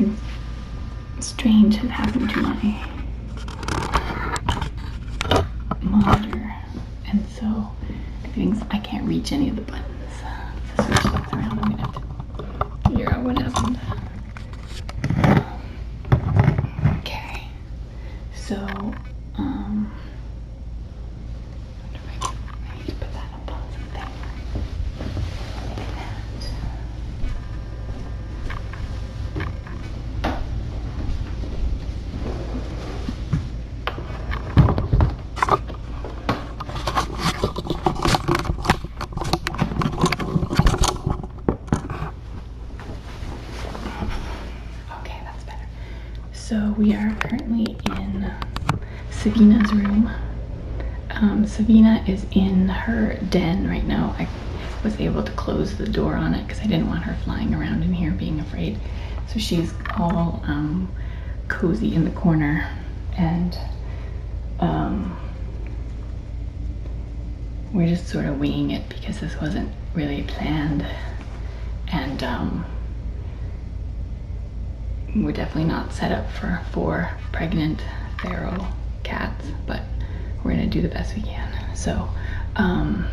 something strange has happened to my monitor, and so I can't reach any of the buttons. To switch things around, I'm gonna have to figure out what happened. Okay, so I need to put that up on something. Okay, that's better. So we are currently in Savina's room. Savina is in her den right now. I was able to close the door on it because I didn't want her flying around in here being afraid. So she's all cozy in the corner, and we're just sort of winging it because this wasn't really planned, and we're definitely not set up for 4 pregnant feral cats, but we're gonna do the best we can. So let me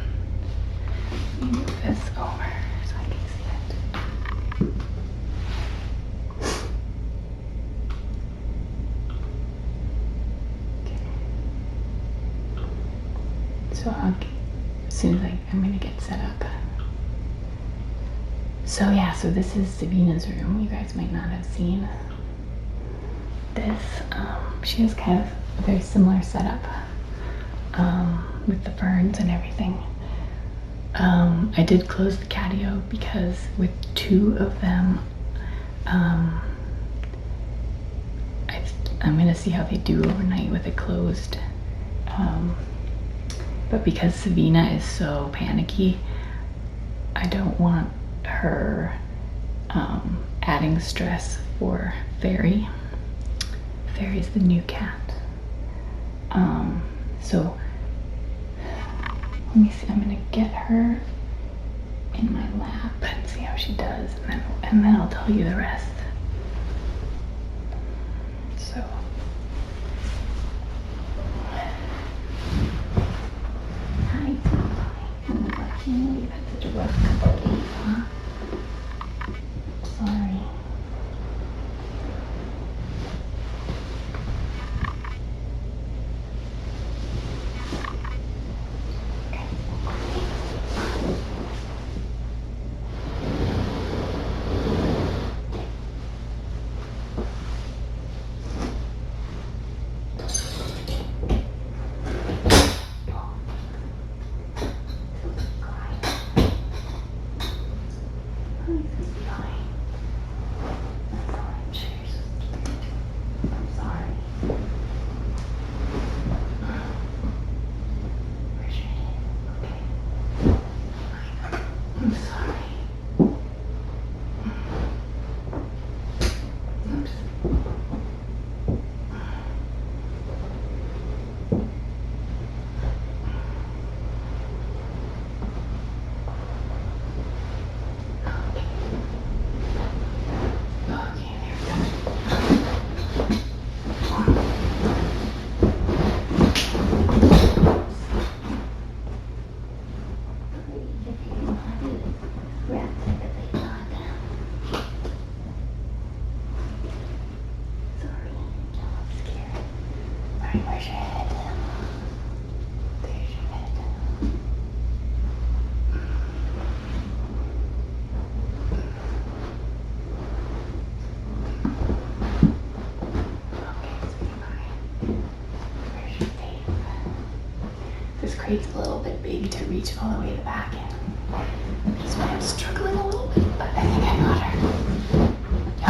move this over so I can see it. Okay. So as soon as I'm gonna get set up. So yeah, so this is Savina's room. You guys might not have seen this. She has kind of a very similar setup with the ferns and everything. I did close the catio because with 2 of them, I'm gonna see how they do overnight with it closed. But because Savina is so panicky, I don't want her adding stress for Faerie. Faerie's the new cat. So let me see, I'm gonna get her in my lap and see how she does, and then I'll tell you the rest. So hi, I can't believe you had such a rough couple of days, huh? Sorry. Where's your head? There's your head. Okay, sweetie. Where's your tape? This crate's a little bit big to reach all the way to the back end. That's why I'm struggling a little bit, but I think I got her.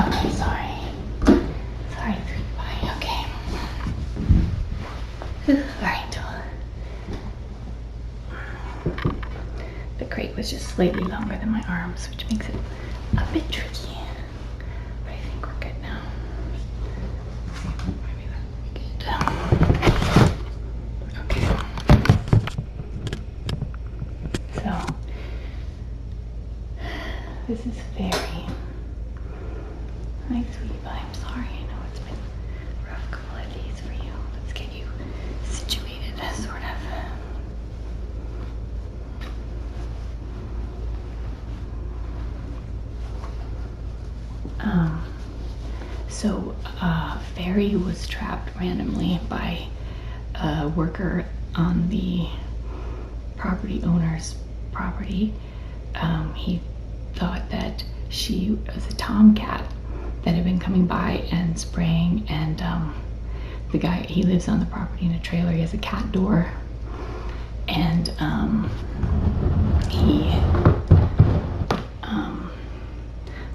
Okay, sorry. Sorry, sweetie pie. Okay. Alright. The crate was just slightly longer than my arms, which makes it a bit tricky. But I think we're good now. Maybe that'll be good. Okay. So, this is Faerie. Hi, sweetie pie. Faerie was trapped randomly by a worker on the property owner's property. He thought that she was a tomcat that had been coming by and spraying, and the guy, he lives on the property in a trailer, he has a cat door, and he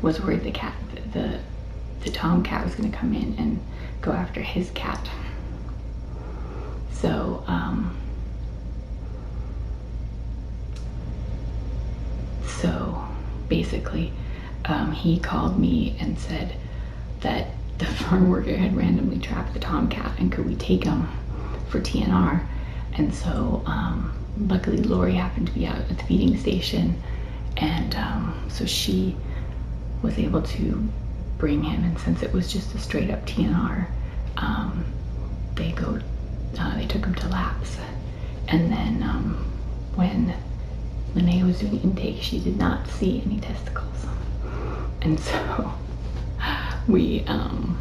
was worried the tomcat was going to come in and go after his cat. So basically he called me and said that the farm worker had randomly trapped the tomcat and could we take him for TNR. And so luckily Lori happened to be out at the feeding station, and so she was able to bring him, and since it was just a straight up TNR, they took him to labs. And then when Linnea was doing intake, she did not see any testicles, and so we kind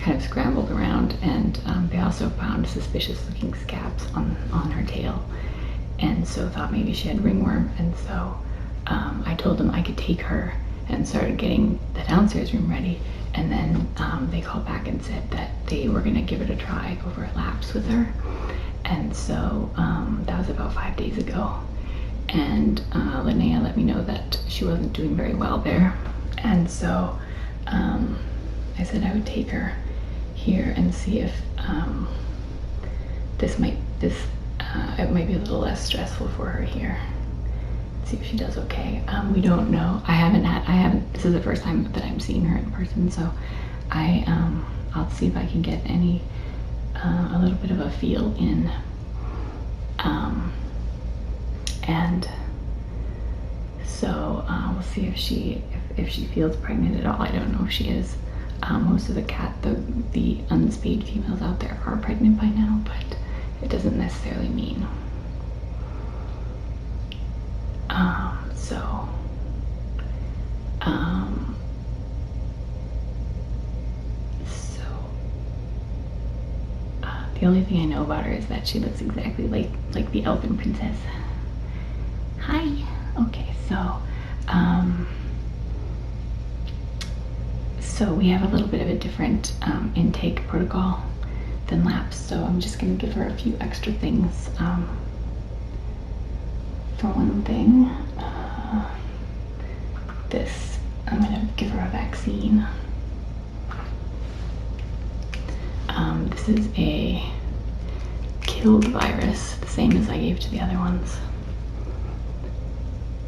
of scrambled around, and they also found suspicious looking scabs on her tail, and so thought maybe she had ringworm. And so I told them I could take her, and started getting the downstairs room ready. And then they called back and said that they were gonna give it a try over at Labs with her. And so that was about 5 days ago. And Linnea let me know that she wasn't doing very well there. And so I said I would take her here and see if it might be a little less stressful for her here. See if she does okay. We don't know. This is the first time that I'm seeing her in person, so I'll see if I can get a little bit of a feel in, and so we'll see if she feels pregnant at all. I don't know if she is. Most of the unspayed females out there are pregnant by now, but it doesn't necessarily mean. The only thing I know about her is that she looks exactly like the elven princess. Hi. Okay, so we have a little bit of a different intake protocol than Labs, so I'm just going to give her a few extra things. For one thing, I'm going to give her a vaccine. This is a killed virus, the same as I gave to the other ones.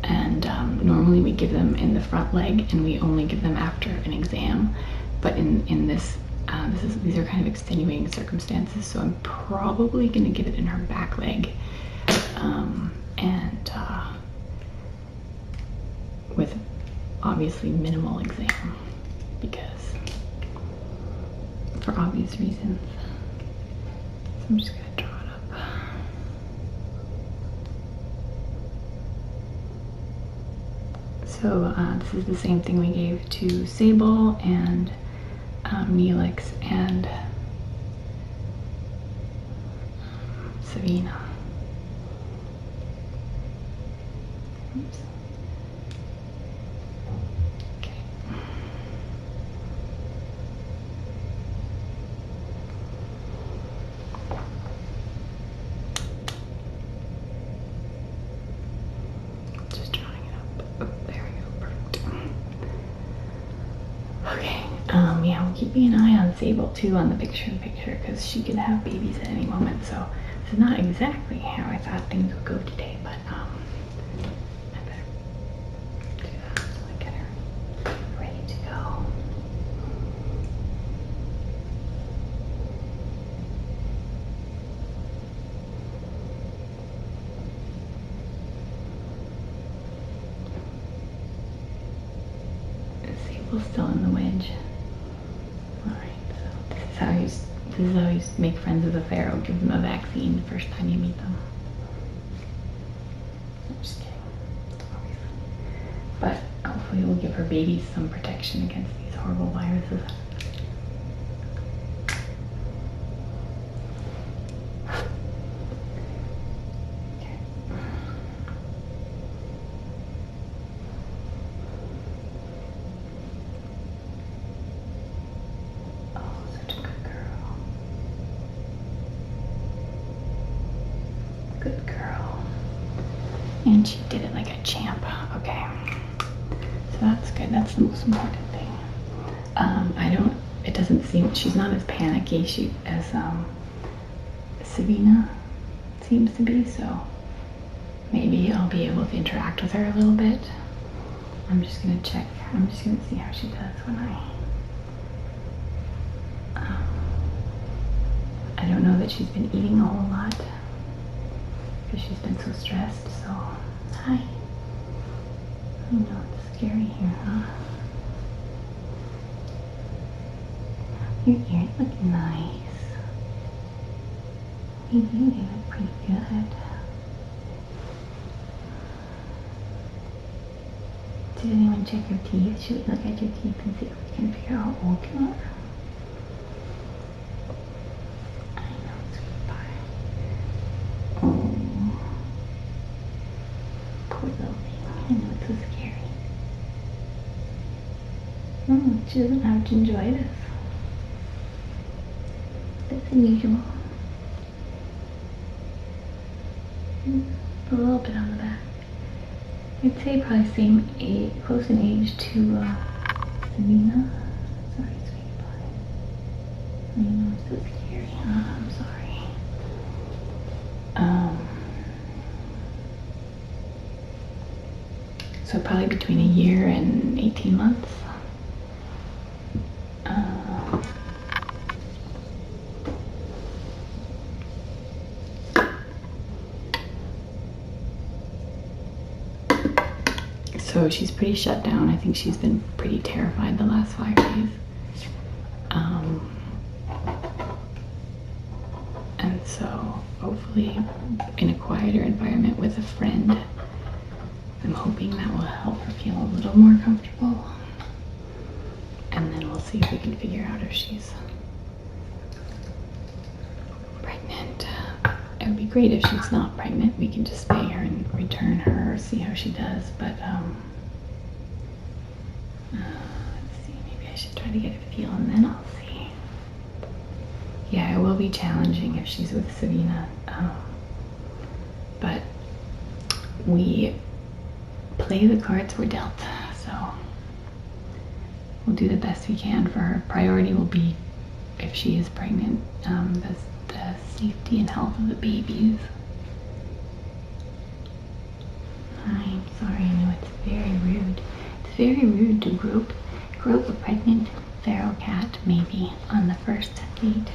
And normally we give them in the front leg, and we only give them after an exam. But in this, these are kind of extenuating circumstances, so I'm probably going to give it in her back leg. With obviously minimal exam, because for obvious reasons. So I'm just gonna draw it up. So this is the same thing we gave to Sable and Neelix and Savina. Oops. Okay. Just drawing it up. Oh, there we go. Perfect. Okay. Yeah, we're keeping an eye on Sable too on the picture-in-picture, because she could have babies at any moment. So this is not exactly how I thought things would go today, but I better do that so I get her ready to go. Sable's still in the wedge. This is how you make friends with a pharaoh. Give them a vaccine the first time you meet them. I'm just kidding. But hopefully we'll give her babies some protection against these horrible horrible viruses. Good girl. And she did it like a champ. Okay. So that's good. That's the most important thing. It doesn't seem, she's not as panicky as Savina seems to be, so maybe I'll be able to interact with her a little bit. I'm just gonna check. I'm just gonna see how she does when I don't know that she's been eating a whole lot because she's been so stressed, so hi. I know it's scary here, huh? Your ears look nice. They look pretty good. Did anyone check your teeth? Should we look at your teeth and see if we can figure out how old you are? I know, sweet pie. Oh, poor little thing. I know, it's so scary. She doesn't have gingivitis. That's unusual. A little bit on the back. I'd say probably same age, close in age to Savina. Sorry, sweetie pie. I know, it's so scary, huh? I'm sorry. So probably between a year and 18 months. So she's pretty shut down. I think she's been pretty terrified the last 5 days. And so hopefully in a quieter environment with a friend, I'm hoping that will help her feel a little more comfortable. And then we'll see if we can figure out if she's pregnant. It would be great if she's not pregnant. We can just spay her and return her, see how she does. But let's see, maybe I should try to get a feel and then I'll see. Yeah, it will be challenging if she's with Savina. But we play the cards we're dealt, so we'll do the best we can for her. Priority will be, if she is pregnant, the safety and health of the babies. I'm sorry, I know it's very rude. It's very rude to grope a pregnant feral cat, maybe, on the first date.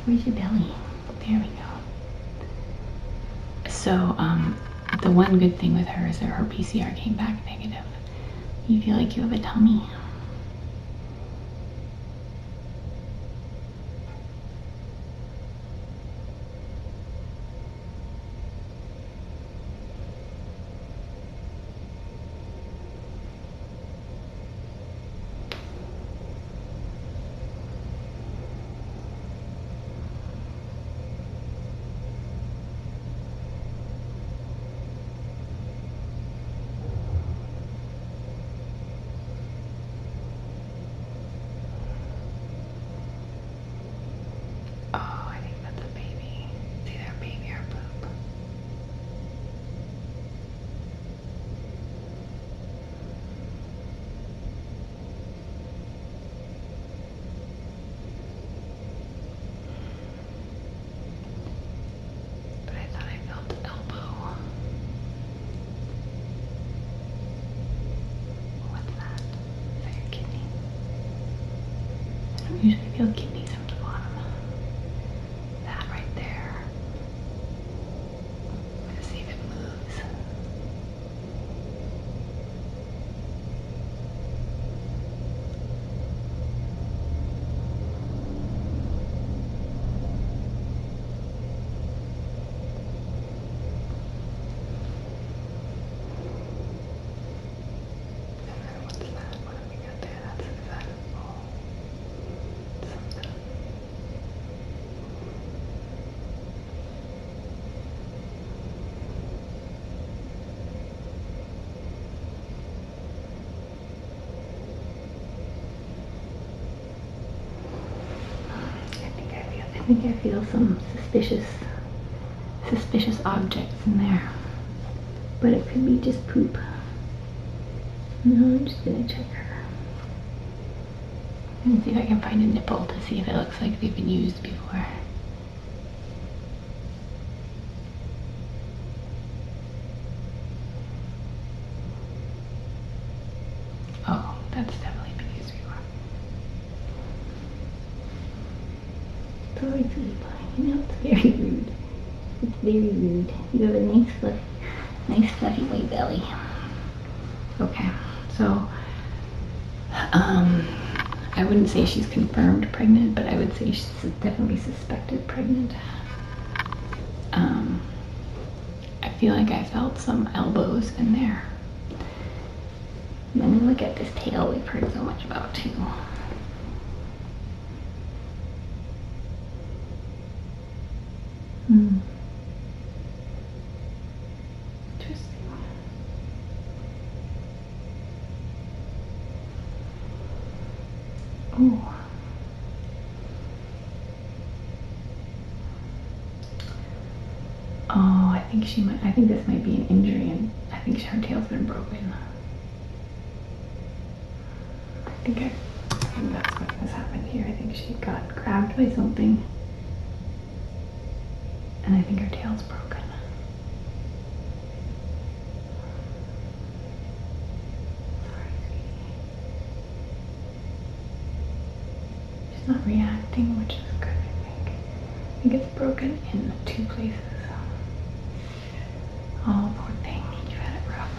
Where's your belly? There we go. So, the one good thing with her is that her PCR came back negative. You feel like you have a tummy. Usually feel kidneys from the bottom. That right there. Let's see if it moves. And then what's that? What have we got there? think I feel some suspicious objects in there. But it could be just poop. No, I'm just gonna check her. And see if I can find a nipple to see if it looks like they've been used before. Oh, that's definitely been used before. Sorry, sweetie pie. You know, it's very rude. It's very rude. You have a nice fluffy white belly. Okay, so I wouldn't say she's confirmed pregnant, but I would say she's definitely suspected pregnant. I feel like I felt some elbows in there. Let me look at this tail we've heard so much about too. Interesting. Oh. Oh, I think this might be an injury, and I think her tail's been broken. I think that's what has happened here. I think she got grabbed by something, and I think her tail's broken. Sorry, sweetie. She's not reacting, which is good, I think it's broken in 2 places. Oh, poor thing. You had it rough.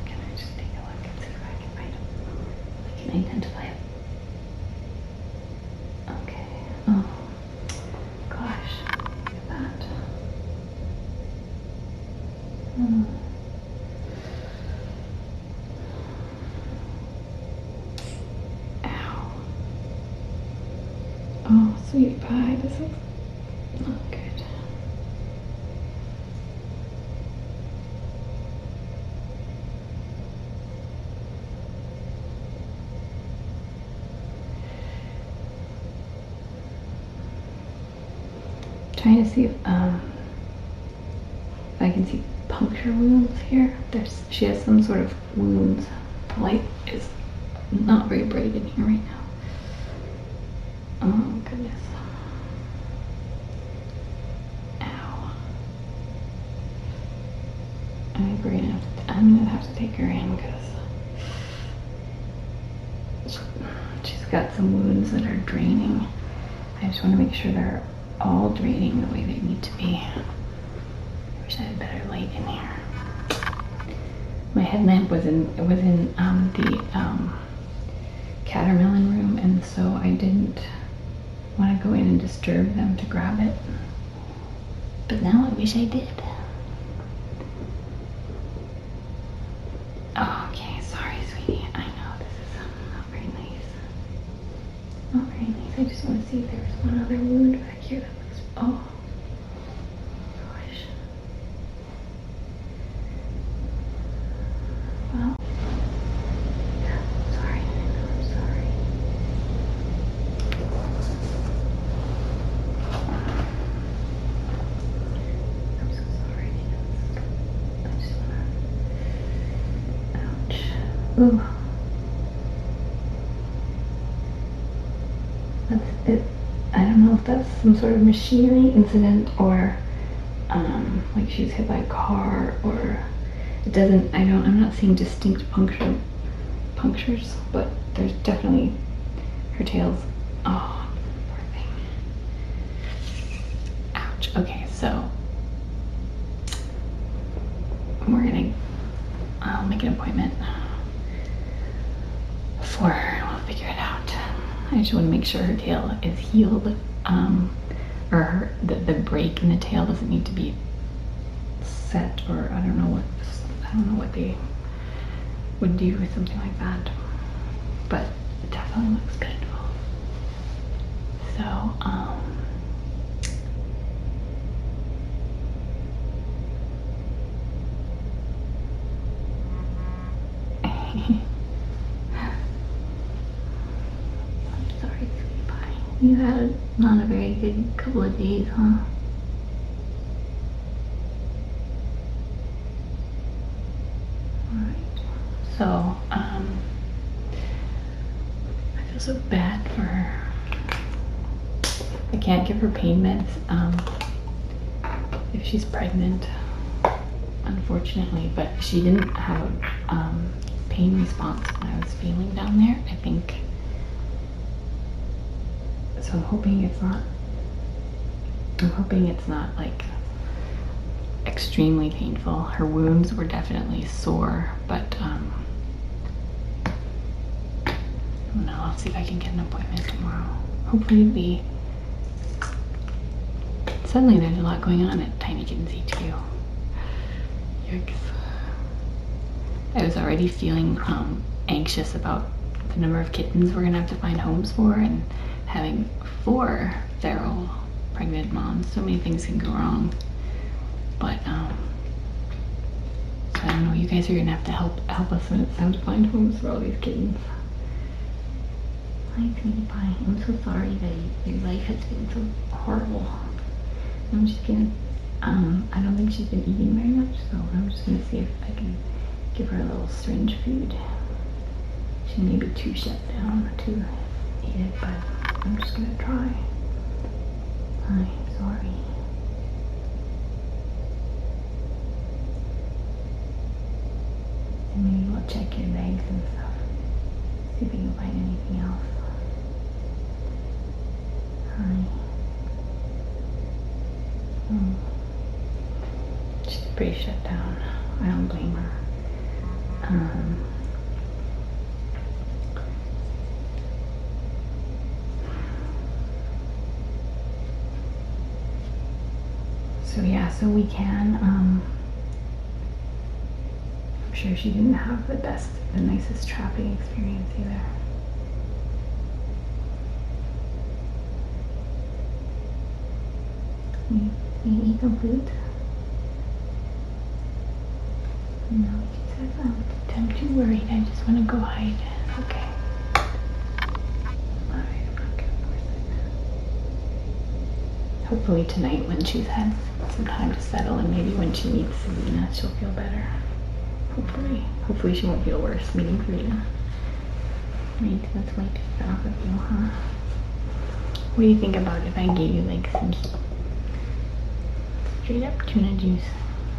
Can I just take a look and see if I can find him? I can identify him. Okay. Oh, gosh. Look at that. Ow. Oh, sweetie pie, this looks not good. Trying to see if I can see puncture wounds here. She has some sort of wounds. The light is not very bright in here right now. Oh goodness. Ow. I think I'm gonna have to take her in because she's got some wounds that are draining. I just want to make sure they're all draining the way they need to be. I wish I had better light in here. My headlamp was in the catermelon room, and so I didn't want to go in and disturb them to grab it. But now I wish I did. Oh, okay, sorry, sweetie. I know this is not very nice. Not very nice. I just want to see if there's one other wound back here that looks. Oh. Gosh. Well. Sorry. I know. I'm sorry. I'm so sorry. I just wanna. Ouch. Ooh. That's it. I don't know if that's some sort of machinery incident or like she's hit by a car, or it doesn't. I'm not seeing distinct punctures, but there's definitely her tail's. Oh, poor thing. Ouch. Okay, so I'll make an appointment for her. We'll figure it out. I just want to make sure her tail is healed, or the break in the tail doesn't need to be set, or I don't know what they would do with something like that. But it definitely looks painful. So, You had not a very good couple of days, huh? Alright. So, I feel so bad for her. I can't give her pain meds if she's pregnant, unfortunately, but she didn't have pain response when I was feeling down there, I think. So I'm hoping it's not like extremely painful. Her wounds were definitely sore, but I don't know, I'll see if I can get an appointment tomorrow. Hopefully suddenly there's a lot going on at Tiny Kittens HQ. Yikes. I was already feeling anxious about the number of kittens we're gonna have to find homes for, and having 4 feral pregnant moms. So many things can go wrong. But so I don't know, you guys are gonna have to help us when it's time to find homes for all these kittens. Hi, sweetie pie. I'm so sorry that your life has been so horrible. I'm just gonna, I don't think she's been eating very much, so I'm just gonna see if I can give her a little syringe food. She may be too shut down to eat it, but I'm just gonna try. Hi, sorry. And maybe we'll check your legs and stuff. See if we can find anything else. Hi. She's pretty shut down. I don't blame her. So yeah, so we can, I'm sure she didn't have the nicest trapping experience either. You eat some food? No, she says I'm too worried. I just want to go hide. Okay. Alright, I'm not gonna force it. Hopefully tonight, when she's had some time to settle, and maybe when she meets Serena, she'll feel better. Hopefully she won't feel worse meeting Serena. Right, that's why I took that off of you, huh? What do you think about if I gave you like some straight up tuna juice?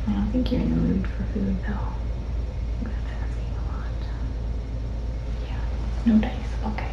I don't think you're in the mood for food though. That's asking a lot. Yeah, no dice, okay.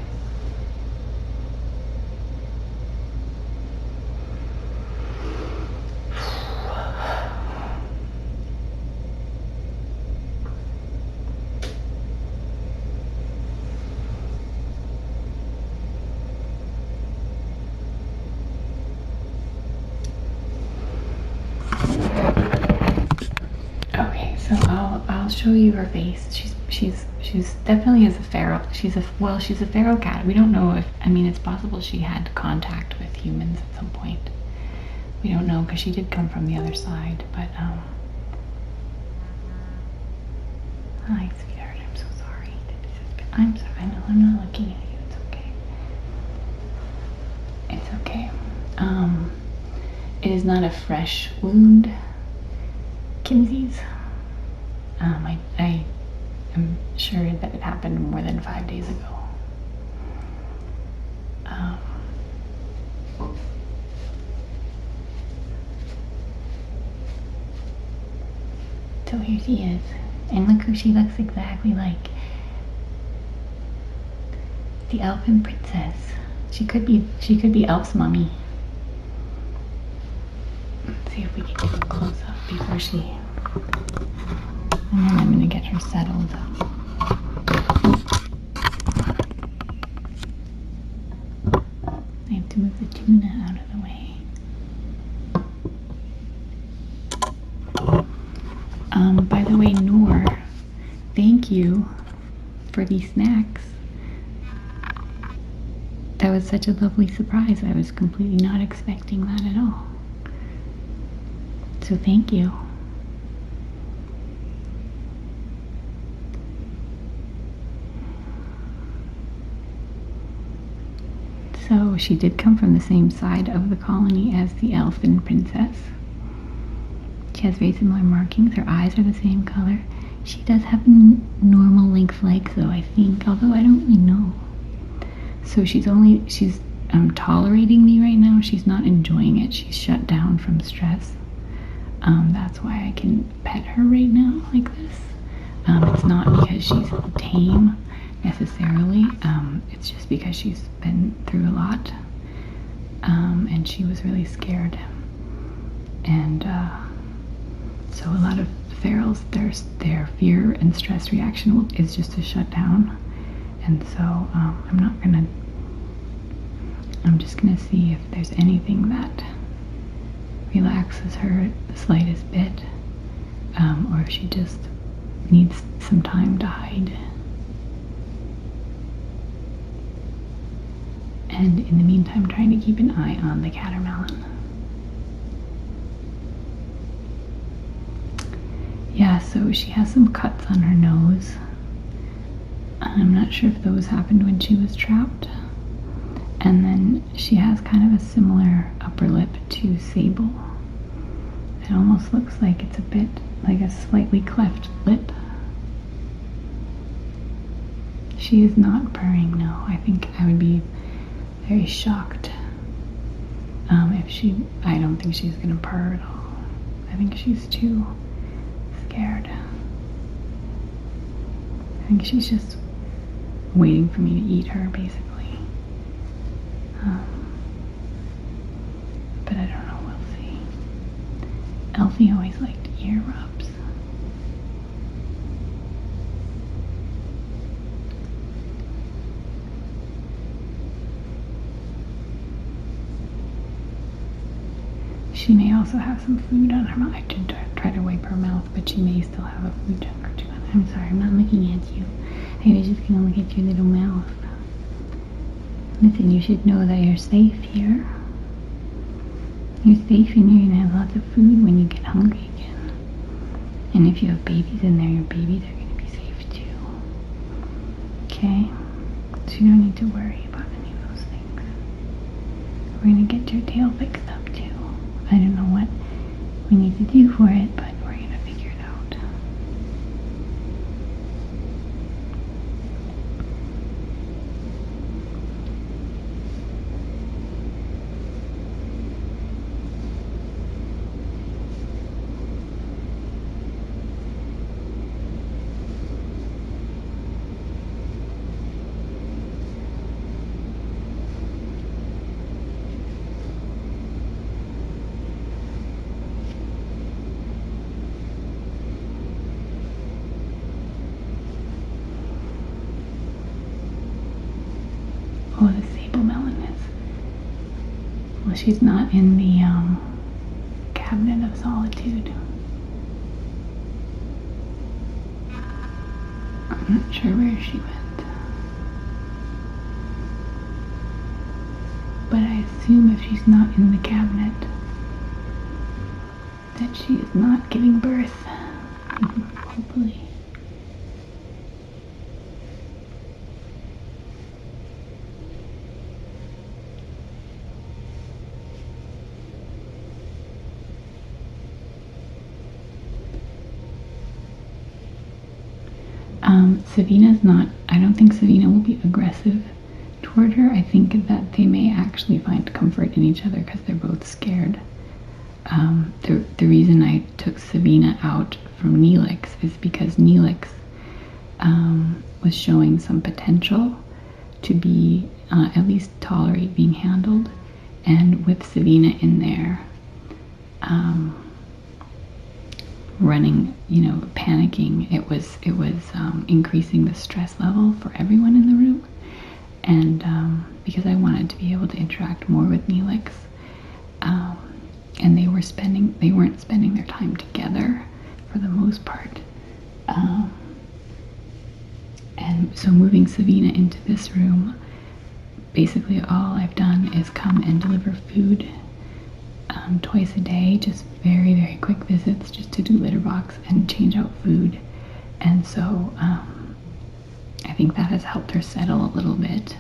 Okay, so I'll show you her face. She's definitely is a feral. She's a feral cat. We don't know if, I mean, it's possible she had contact with humans at some point. We don't know because she did come from the other side, but hi sweetheart, I'm so sorry. I'm sorry, I know I'm not looking at you. It's okay. It's okay. It is not a fresh wound, Kinsey's. I am sure that it happened more than 5 days ago. So here she is, and look who she looks exactly like. The elfin princess. She could be Elf's mommy. Let's see if we can get a close up before she. And then I'm gonna get her settled. I have to move the tuna out of the way. By the way, Noor, thank you for these snacks. That was such a lovely surprise. I was completely not expecting that at all. So thank you. So she did come from the same side of the colony as the elfin princess. She has very similar markings. Her eyes are the same color. She does have normal length legs though, I think, although I don't really know. So she's tolerating me right now. She's not enjoying it. She's shut down from stress. That's why I can pet her right now like this. It's not because she's tame necessarily. It's just because she's been through a lot. And she was really scared. And so a lot of ferals, their fear and stress reaction is just to shut down. And so I'm just gonna see if there's anything that relaxes her the slightest bit, or if she just needs some time to hide. And in the meantime, trying to keep an eye on the catermelon. Yeah, so she has some cuts on her nose. I'm not sure if those happened when she was trapped. And then she has kind of a similar upper lip to Sable. It almost looks like it's a bit like a slightly cleft lip. She is not purring, no. I think I would be very shocked if I don't think she's gonna purr at all. I think she's too scared. I think she's just waiting for me to eat her, basically. But I don't know, we'll see. Elfie always liked ear rubs. She may also have some food on her mouth. I did try to wipe her mouth, but she may still have a food chunk or two on it. I'm sorry, I'm not looking at you. I was just gonna look at your little mouth. Listen, you should know that you're safe here. You're safe and you're gonna have lots of food when you get hungry again. And if you have babies in there, your babies are gonna be safe too. Okay? So you don't need to worry about any of those things. We're gonna get your tail fixed up too. I don't know what we need to do for it, but we're gonna figure it out. Oh, the sable melon is. Well, she's not in the cabinet of solitude. I'm not sure where she went. But I assume if she's not in the cabinet, that she is not giving birth. Hopefully. Savina's not, I don't think Savina will be aggressive toward her. I think that they may actually find comfort in each other because they're both scared. The reason I took Savina out from Neelix is because Neelix was showing some potential to be, at least tolerate being handled. And with Savina in there, running, panicking, it was increasing the stress level for everyone in the room. And because I wanted to be able to interact more with Neelix, and they weren't spending their time together for the most part. And so moving Savina into this room, basically all I've done is come and deliver food twice a day, just very, very quick visits just to do litter box and change out food. And so I think that has helped her settle a little bit.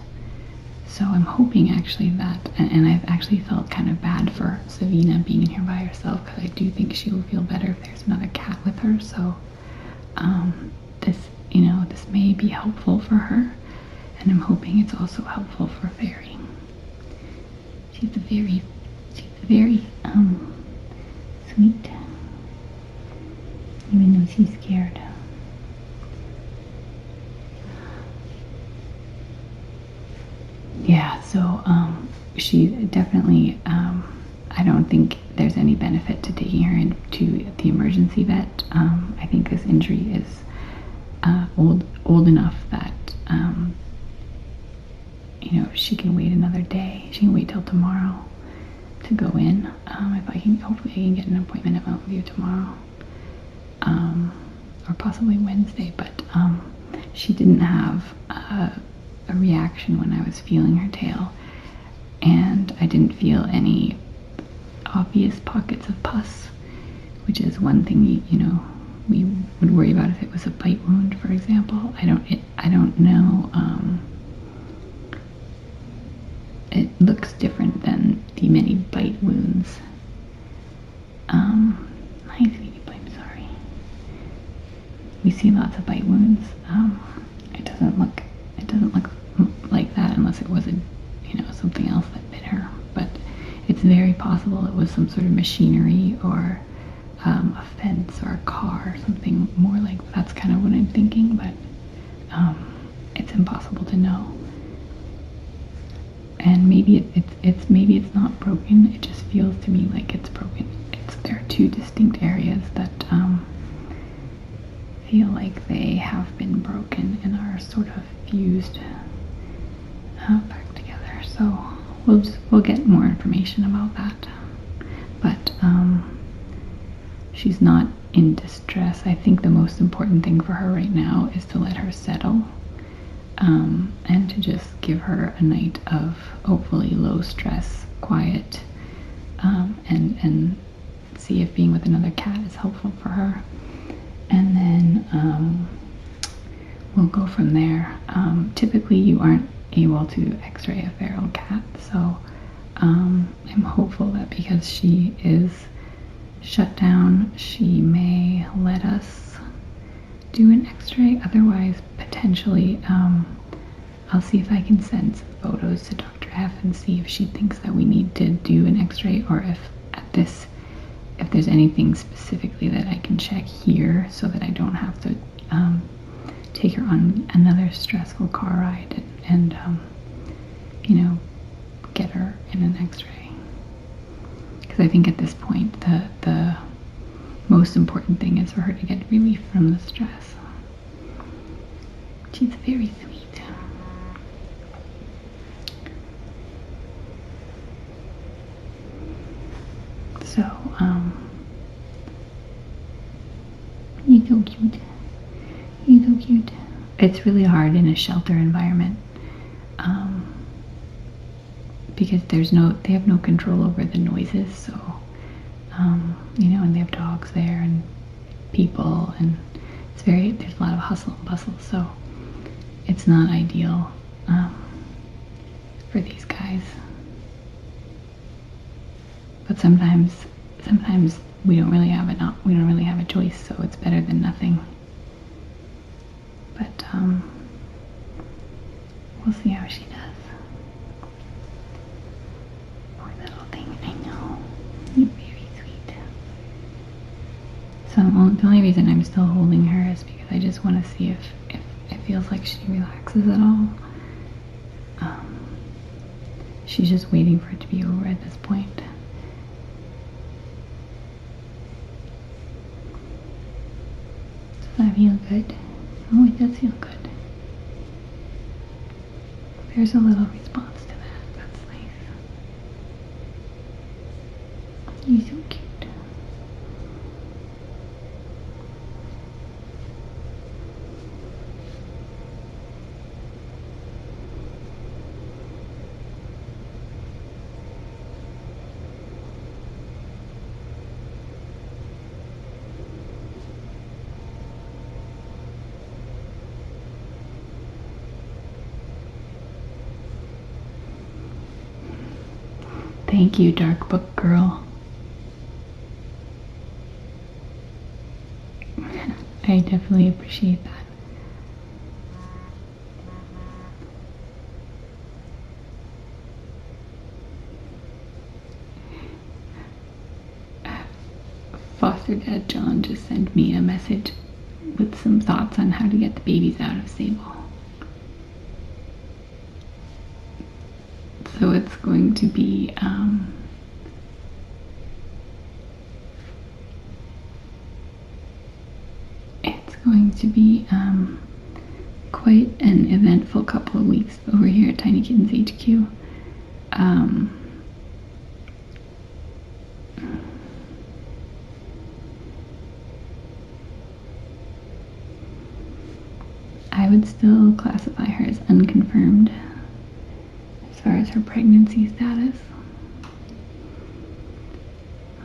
So I'm hoping actually that, and I've actually felt kind of bad for Savina being here by herself, because I do think she will feel better if there's another cat with her. So this, this may be helpful for her, and I'm hoping it's also helpful for Faerie. She's very sweet, even though she's scared. Yeah, so she definitely, I don't think there's any benefit to taking her into the emergency vet. I think this injury is old enough that, she can wait another day. She can wait till tomorrow to go in. Hopefully I can get an appointment at Mountain View tomorrow, or possibly Wednesday, but she didn't have a reaction when I was feeling her tail, and I didn't feel any obvious pockets of pus, which is one thing we would worry about if it was a bite wound, for example. I don't know. It looks different than the many bite wounds. Hi, sweetie, I'm sorry. We see lots of bite wounds. It doesn't look like that unless it was something else that bit her. But it's very possible it was some sort of machinery or a fence or a car or something more like that. That's kind of what I'm thinking, but it's impossible to know. And maybe it's not broken. It just feels to me like it's broken. There are two distinct areas that feel like they have been broken and are sort of fused back together. So we'll get more information about that. But she's not in distress. I think the most important thing for her right now is to let her settle, and to just give her a night of hopefully low stress, quiet, and see if being with another cat is helpful for her. And then we'll go from there. Typically you aren't able to x-ray a feral cat, so I'm hopeful that because she is shut down, she may let us do an x-ray. Otherwise, potentially, I'll see if I can send some photos to Dr. F and see if she thinks that we need to do an x-ray, or if there's anything specifically that I can check here so that I don't have to take her on another stressful car ride and get her in an x-ray. Because I think at this point the most important thing is for her to get relief from the stress. She's very sweet. So, you're so cute. You're so cute. It's really hard in a shelter environment, because they have no control over the noises, so, and they have dogs there and people, and there's a lot of hustle and bustle, so it's not ideal for these guys. But sometimes we don't really have a choice, so it's better than nothing. But we'll see how she does. Poor little thing, I know. You're very sweet. So the only reason I'm still holding her is because I just want to see if it feels like she relaxes at all. She's just waiting for it to be over at this point. Does that feel good? Oh, it does feel good. There's a little response to that. That's nice. You're so cute. Thank you, Dark Book Girl. I definitely appreciate that. Foster Dad John just sent me a message with some thoughts on how to get the babies out of Sable. So it's going to be quite an eventful couple of weeks over here at Tiny Kittens HQ. I would still classify her as unconfirmed as far as her pregnancy status.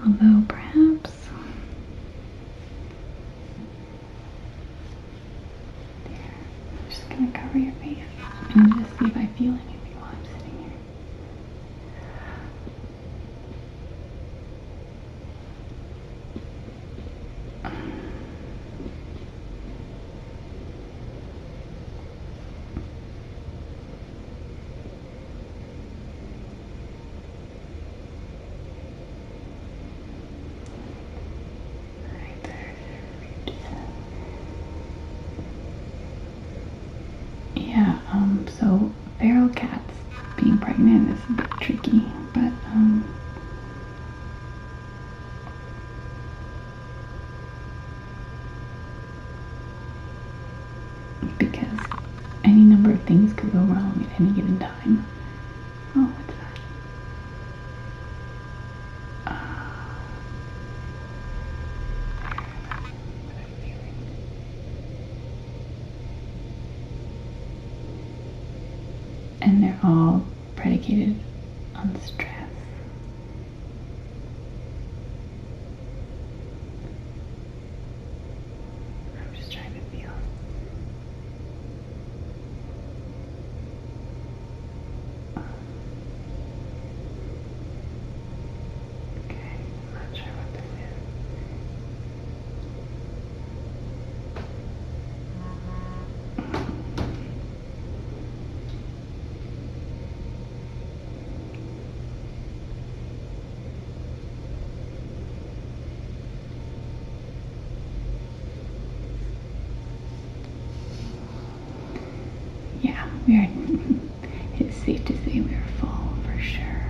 Although perhaps I'm just gonna cover your face and just see if I feel anything while I'm sitting here. Yeah, so feral cats being pregnant is a bit tricky, but because any number of things could go wrong at any given time. Oh, what's that? And they're all predicated on stress. I'm just trying to feel. Okay, I'm not sure what this is. Yeah, we are. It's safe to say we are full for sure.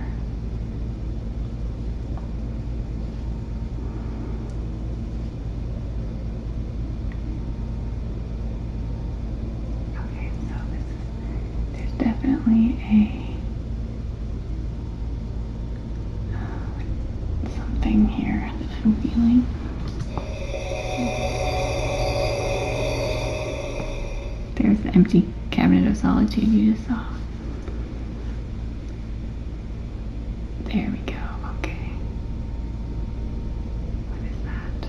Okay, so there's definitely something here that I'm feeling. There's the empty cabinet of solitude you just saw. There we go. Okay. What is that?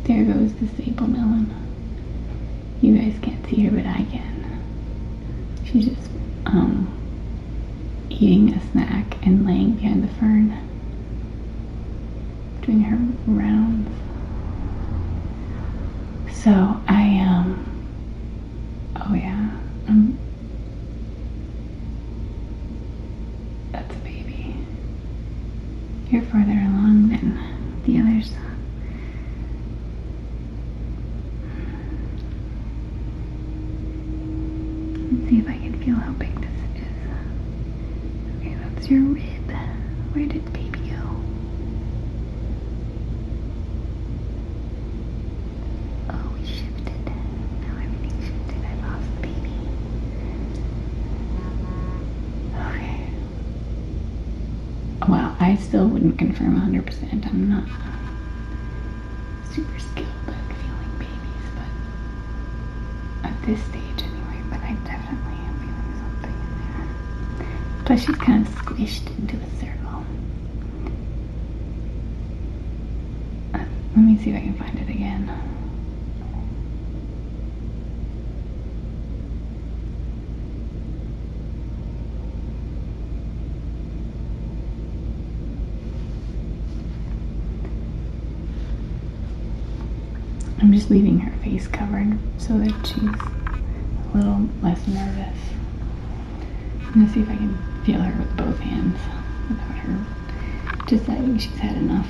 There goes the sable melon. You guys can't see her, but I can. She's just eating a snack and laying behind the fern, doing her rounds. So oh yeah, that's a baby. You're farther along than the others. Let's see if I can feel how big this is. Okay, that's your rib. Where did baby go? Oh, we shifted. Now everything shifted. I lost the baby. Okay. Well, I still wouldn't confirm 100%. I'm not super skilled at feeling babies, but at this stage anyway, but I definitely am feeling something in there. Plus she's kind of squished into a circle. Let me see if I can find it again. I'm just leaving her face covered so that she's a little less nervous. I'm gonna see if I can feel her with both hands without her deciding she's had enough.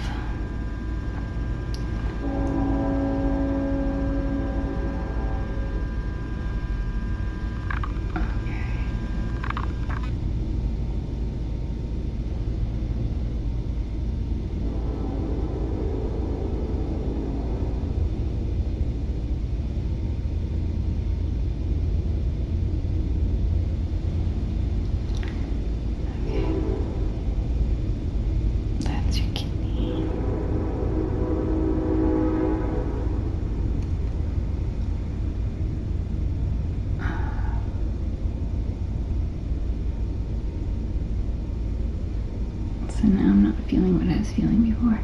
So now I'm not feeling what I was feeling before.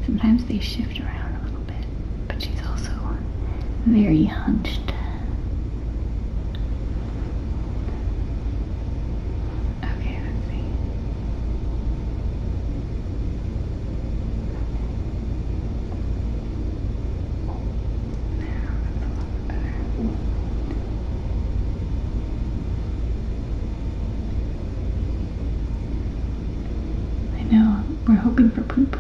Sometimes they shift around a little bit, but she's also very hunched. Okay, let's see. Now that's a lot better. No, we're hoping for poop.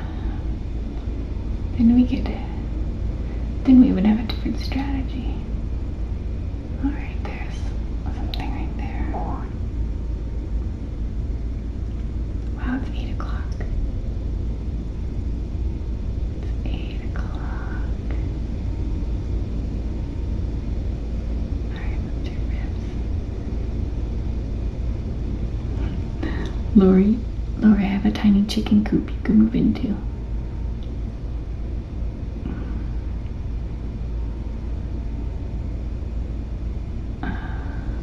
Then we would have a different strategy. Alright, there's something right there. Wow, it's 8 o'clock. It's 8 o'clock. Alright, let's do ribs. Lori, I have a tiny chicken coop you can move into.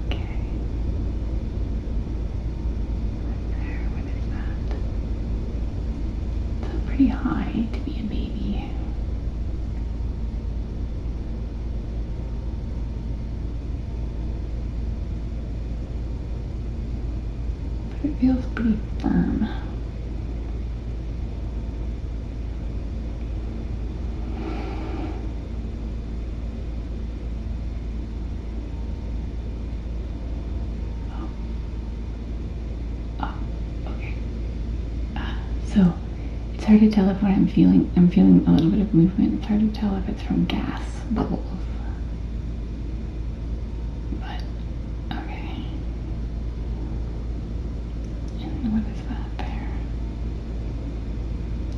Okay. There, what is that? It's pretty high to be a baby. But it feels pretty firm. So it's hard to tell if what I'm feeling a little bit of movement. It's hard to tell if it's from gas bubbles. But okay. And what is that there?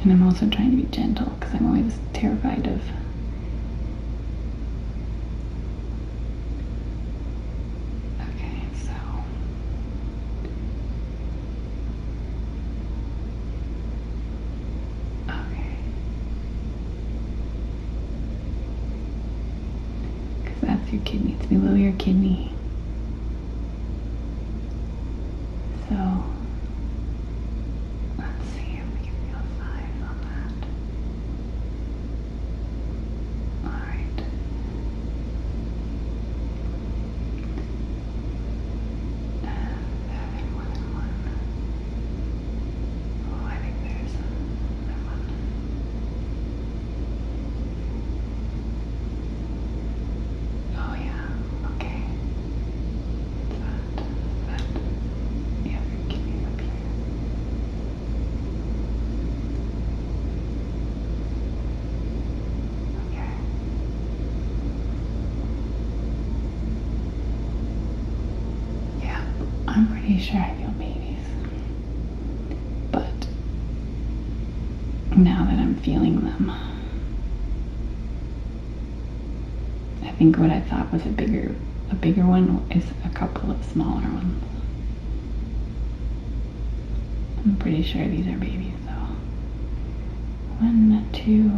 And I'm also trying to be gentle because I'm always terrified of your kidney. It's below your kidney. So let's see if we can feel size on that. Alright. Having more than one. Oh, I think there's another one. Oh yeah, okay. That. The other kidney up here. Okay. Yeah, I'm pretty sure I feel babies. But now that I'm feeling them, I think what I thought was a bigger one is a couple of smaller ones. I'm pretty sure these are babies though. 1, 2.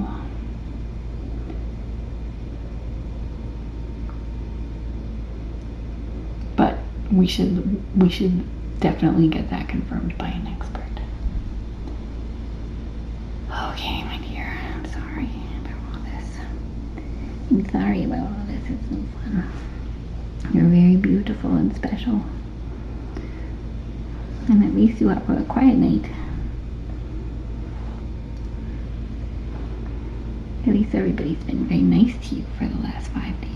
But we should definitely get that confirmed by an expert. Okay, my dear, I'm sorry. I'm sorry about all this, it's no fun. You're very beautiful and special. And at least you have a quiet night. At least everybody's been very nice to you for the last 5 days.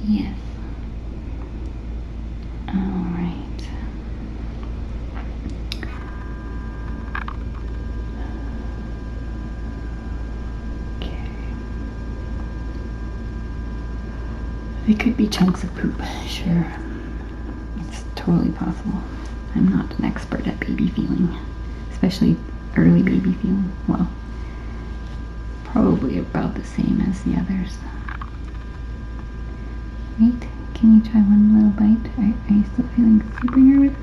Yes. Alright. Okay. They could be chunks of poop, sure. It's totally possible. I'm not an expert at baby feeling, especially early baby feeling. Well, probably about the same as the others. Wait, can you try one little bite? Are you still feeling super nervous?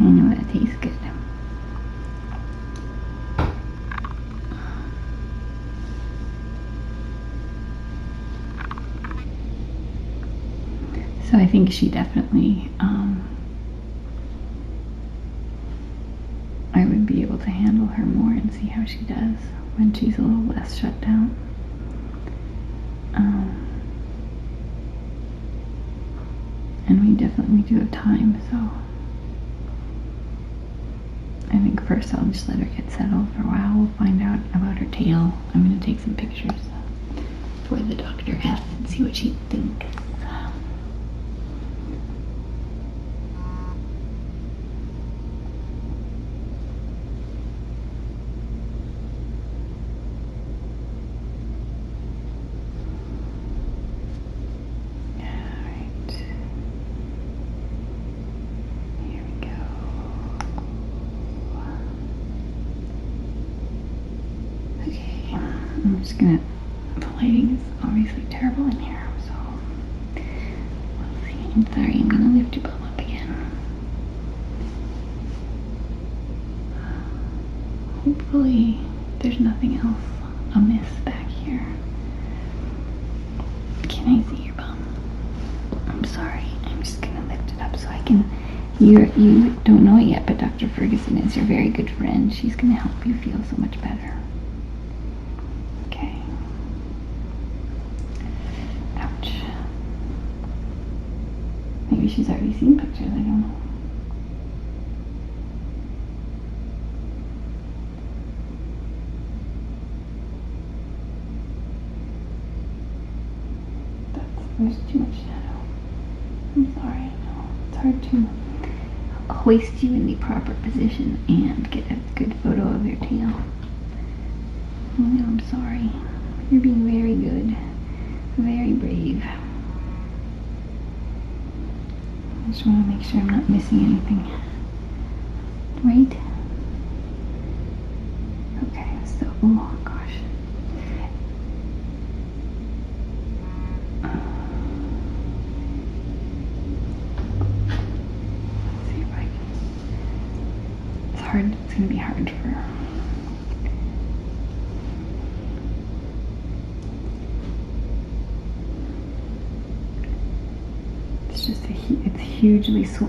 I know that tastes good. So I think she definitely, I would be able to handle her more and see how she does when she's a little less shut down. And we definitely do have time, so I think first I'll just let her get settled for a while. We'll find out about her tail. I'm going to take some pictures for the doctor and see what she thinks. I'm just gonna, the lighting is obviously terrible in here, so we'll see. I'm sorry, I'm gonna lift your bum up again. Hopefully there's nothing else amiss back here. Can I see your bum? I'm sorry, I'm just gonna lift it up so I can, you don't know it yet, but Dr. Ferguson is your very good friend. She's gonna help you feel so much better. Maybe she's already seen pictures, I don't know. There's too much shadow. I'm sorry, I know. It's hard to hoist you in the proper position and get a good photo of your tail. Oh, no, I'm sorry. You're being very good. Very brave. I just want to make sure I'm not missing anything. Right? Okay, so, oh gosh. Let's see if I can. It's hard, it's going to be hard for.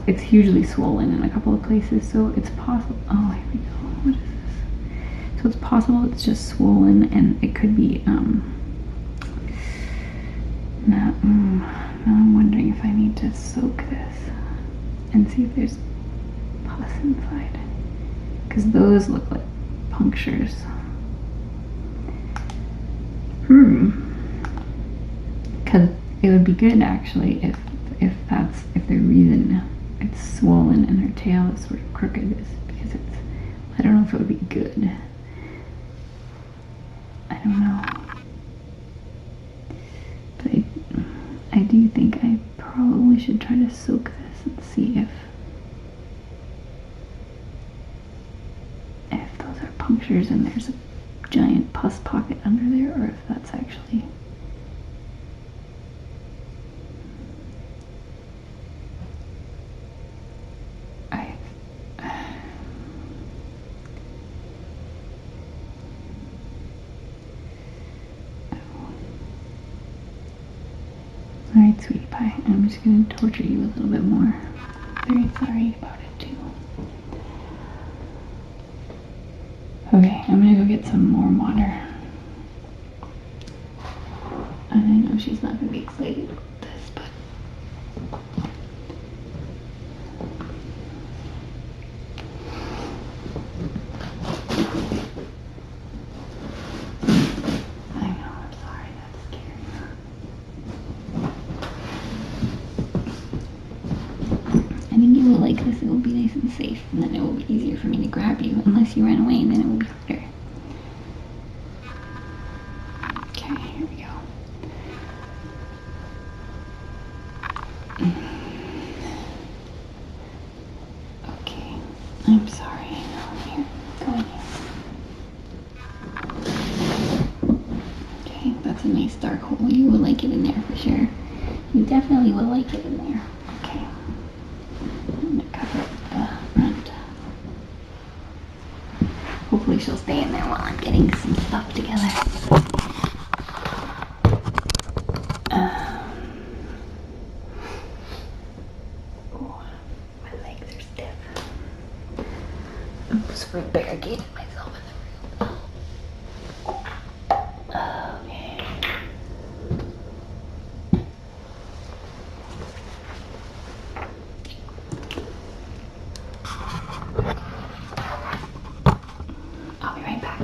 It's hugely swollen in a couple of places, so it's possible. Oh, here we go. What is this? So it's possible it's just swollen, and it could be now I'm wondering if I need to soak this and see if there's pus inside, because those look like punctures. Because it would be good actually if the reason it's swollen and her tail is sort of crooked is because it's, I don't know if it would be good. I don't know. But I do think I probably should try to soak this and see if those are punctures and there's a giant pus pocket under there, or if that's actually Alright, sweetie pie, I'm just going to torture you a little bit more. Very sorry about it too. Okay, I'm going to go get some more water. know she's not gonna be excited about this, but I know, I'm sorry, that's scary. I think you will like this. It will be nice and safe, and then it will be easier for me to grab you, unless you run away, and then it will be harder. Okay, here we go. Okay, I'm sorry, I know. Here, go in here. Okay, that's a nice dark hole. You will like it in there for sure. You definitely will like it in there. Okay. I'm gonna cover the front. Hopefully she'll stay in there while I'm getting some stuff together. Oh, my legs are stiff. Oops, I barricaded myself in the room. Okay. I'll be right back.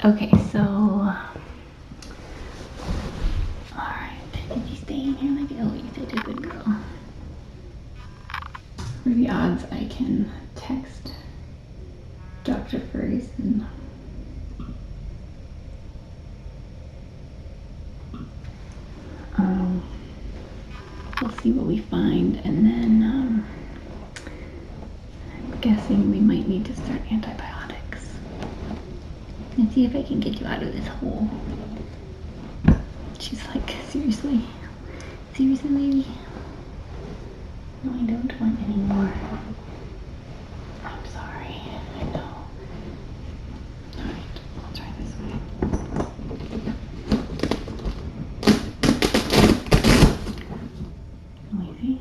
Okay, so, alright, did you stay in here like, oh, you did a good girl. What are the odds I can text Dr. Ferguson? We'll see what we find, and then I'm guessing we might need to start antibiotics. And see if I can get you out of this hole. She's like, seriously? Seriously, lady? No, I don't want any more. I'm sorry, I know. Alright, I'll try this way. Noisy.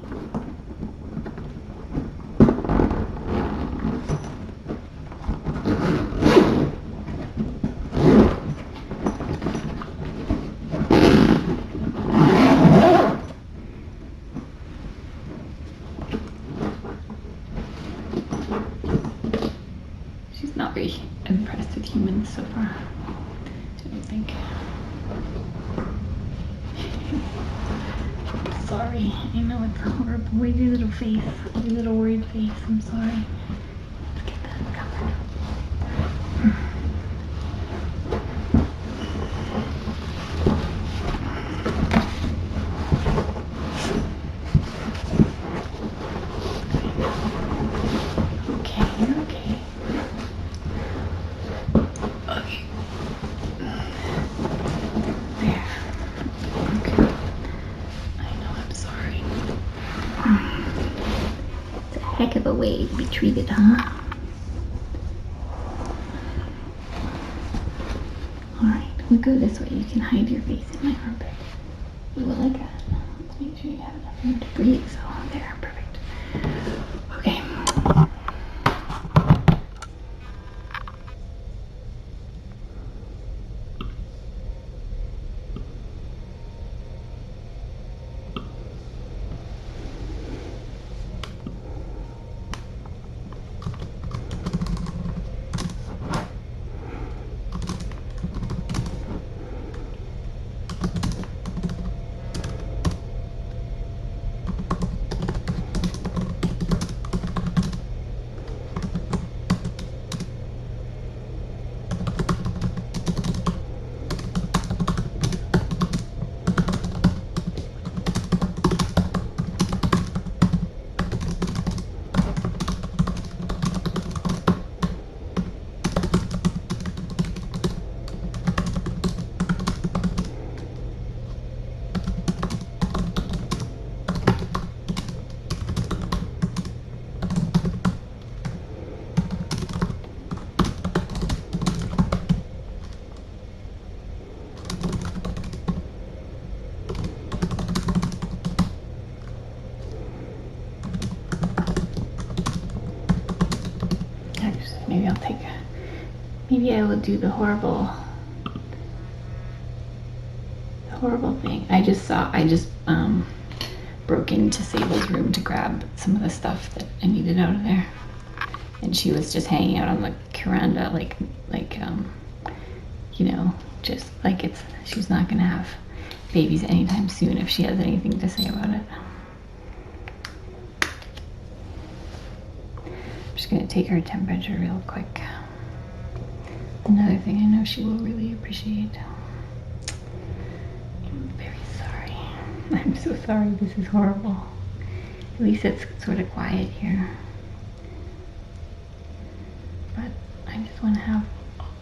She's not very impressed with humans so far, I don't think. Sorry, I know it's horrible. Wait, your little face, your little worried face. I'm sorry. Let's get that covered. Okay, you're okay. Okay. There. Okay. I know, I'm sorry. It's a heck of a way to be treated, huh? Alright, we'll go this way. You can hide your face in my armpit. Ooh, I like that. Let's make sure you have enough room to breathe. So, there, perfect. Okay. Maybe I'll take a, maybe I will do the horrible thing. I just broke into Sable's room to grab some of the stuff that I needed out of there. And she was just hanging out on the veranda like you know, just like she's not gonna have babies anytime soon if she has anything to say about it. I'm just gonna take her temperature real quick. Another thing I know she will really appreciate. I'm very sorry. I'm so sorry, this is horrible. At least it's sort of quiet here. But I just want to have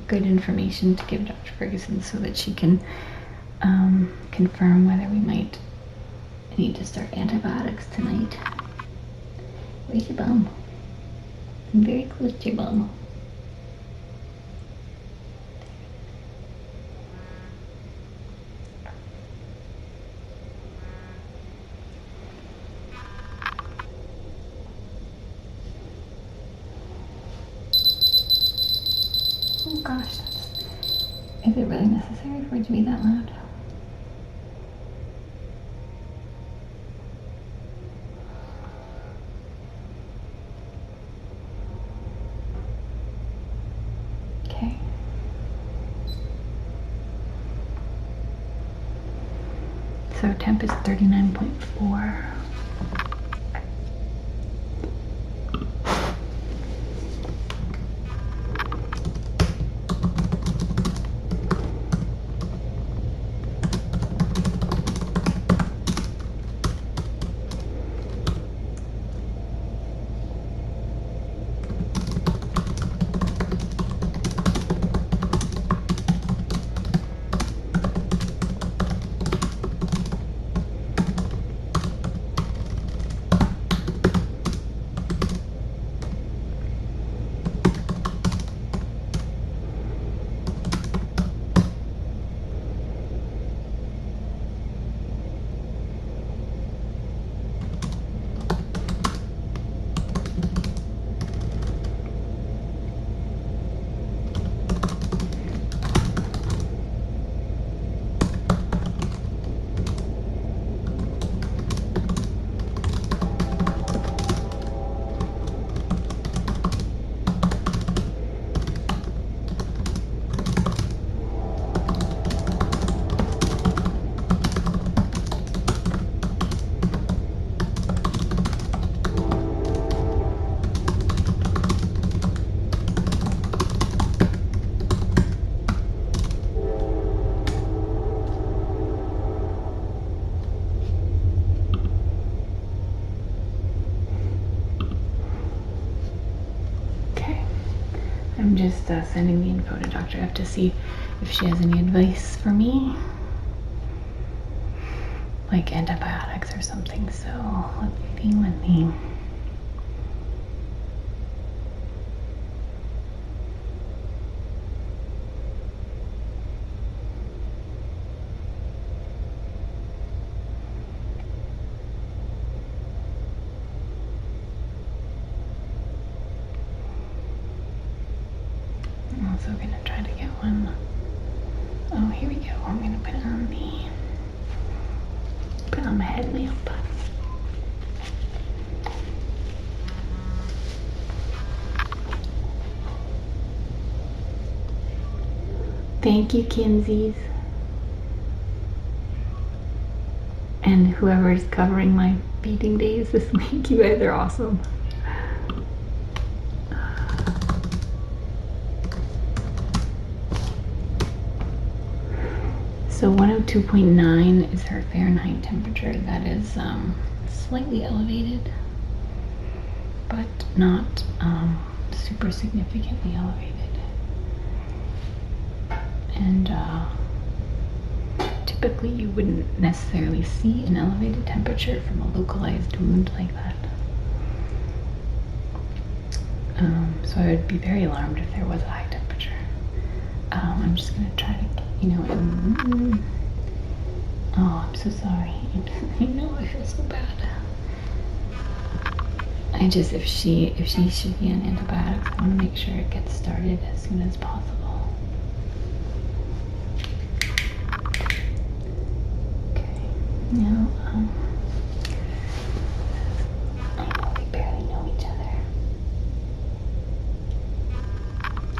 good information to give Dr. Ferguson so that she can confirm whether we might need to start antibiotics tonight. Where's your bum? I'm very close to your bum. Oh gosh, is it really necessary for it to be that loud? Okay. So temp is 39.4. I'm just sending the info to Dr. F to see if she has any advice for me, like antibiotics or something. So let's see. I'm also gonna try to get one. Oh, here we go. I'm gonna put on my head lamp. Thank you, Kinseys. And whoever is covering my feeding days this week, you guys are awesome. So 102.9 is her Fahrenheit temperature. That is slightly elevated, but not super significantly elevated. And typically you wouldn't necessarily see an elevated temperature from a localized wound like that. So I would be very alarmed if there was a high temperature. I'm just gonna try to, oh, I'm so sorry. I know, I feel so bad. If she should be on antibiotics, I want to make sure it gets started as soon as possible. Okay, now, I know we barely know each other.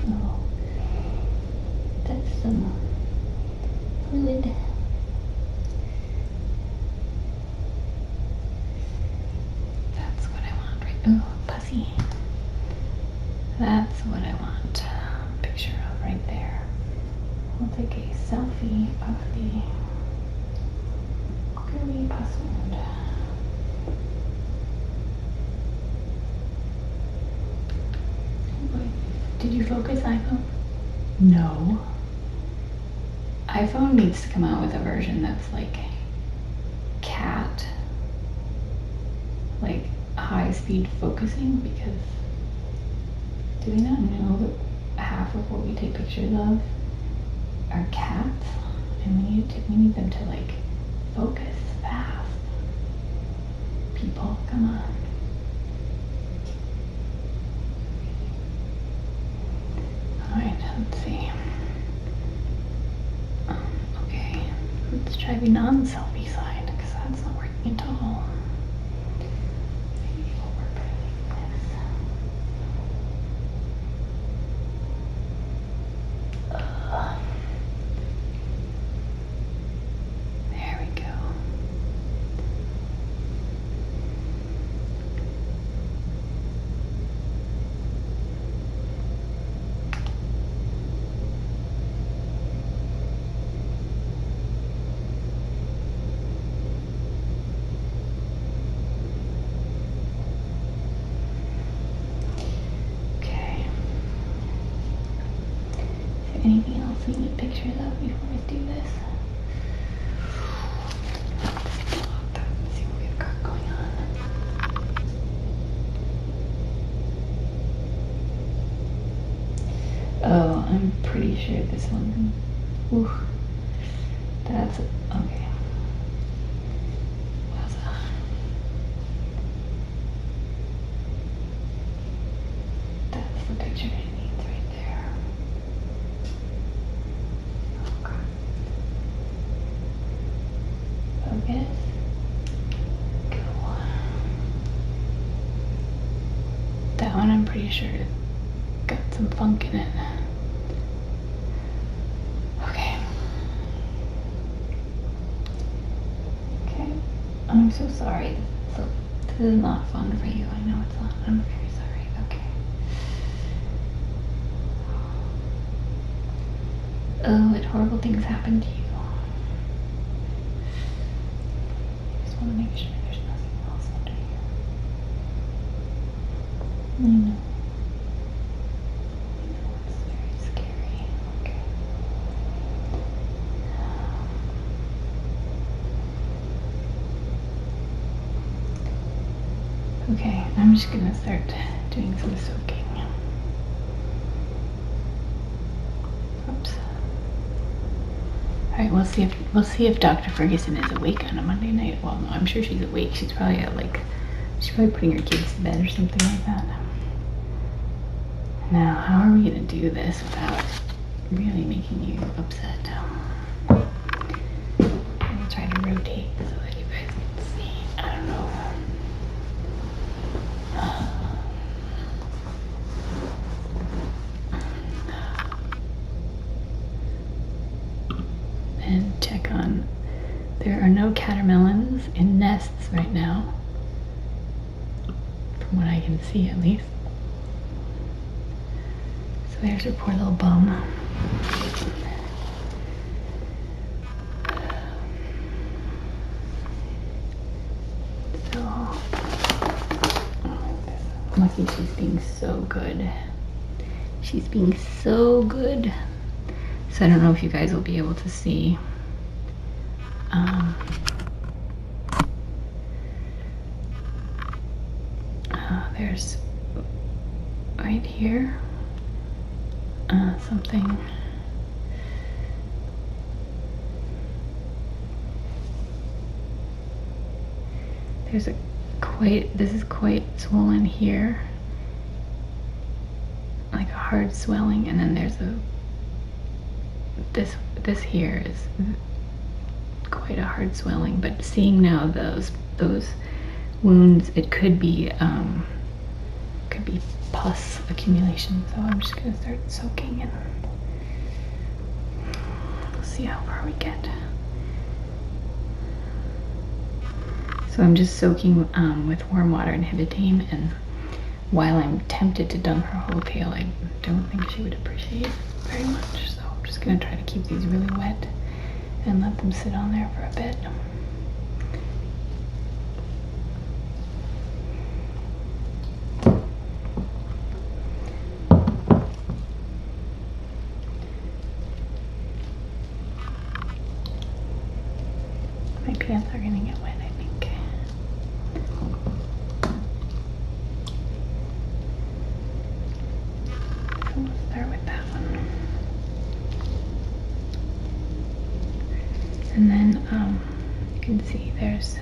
Oh, that's some fluid. That's what I want, right? Oh, pussy. That's what I want a picture of right there. We'll take a selfie of the girly pus wound. Did you focus, iPhone? No. iPhone needs to come out with a version that's like cat, like high-speed focusing, because do we not know that half of what we take pictures of are cats, and we need them to like focus fast. People, come on. All right, let's see. Okay, let's try the non-selfie side, because that's not working at all. Maybe it'll work like this. There we go. anything else we need pictures of before we do this? Let's see what we've got going on. Oh, I'm pretty sure this one. Ooh, that's okay. Wowza. That's the picture it needs right there. Okay. Focus. Go. That one I'm pretty sure got some funk in it. Okay. Okay. I'm so sorry. So this is not fun for you. I know it's not. I'm very sorry. Okay. Oh, and horrible things happen to you. Just want to make sure there's nothing else under here. I know. It's very scary. Okay. Okay, I'm just gonna start doing some soaking. Oops. All right, we'll see if Dr. Ferguson is awake on a Monday night. Well, no, I'm sure she's awake. She's probably putting her kids to bed or something like that. Now, how are we gonna do this without really making you upset? I'm gonna try to rotate so that you guys can see. I don't know. And check on, there are no catermelons in nests right now, from what I can see at least. So there's her poor little bum. So, lucky she's being so good. She's being so good. So I don't know if you guys will be able to see. There's right here something. There's this is quite swollen here, like a hard swelling, and then there's this here is quite a hard swelling, but seeing now those wounds, it could be pus accumulation. So I'm just gonna start soaking and we'll see how far we get. So I'm just soaking with warm water and Hibitane, and while I'm tempted to dunk her whole tail, I don't think she would appreciate it very much. So I'm just gonna try to keep these really wet and let them sit on there for a bit. My pants are gonna get wet, I think. So we'll start with that one. And then you can see there's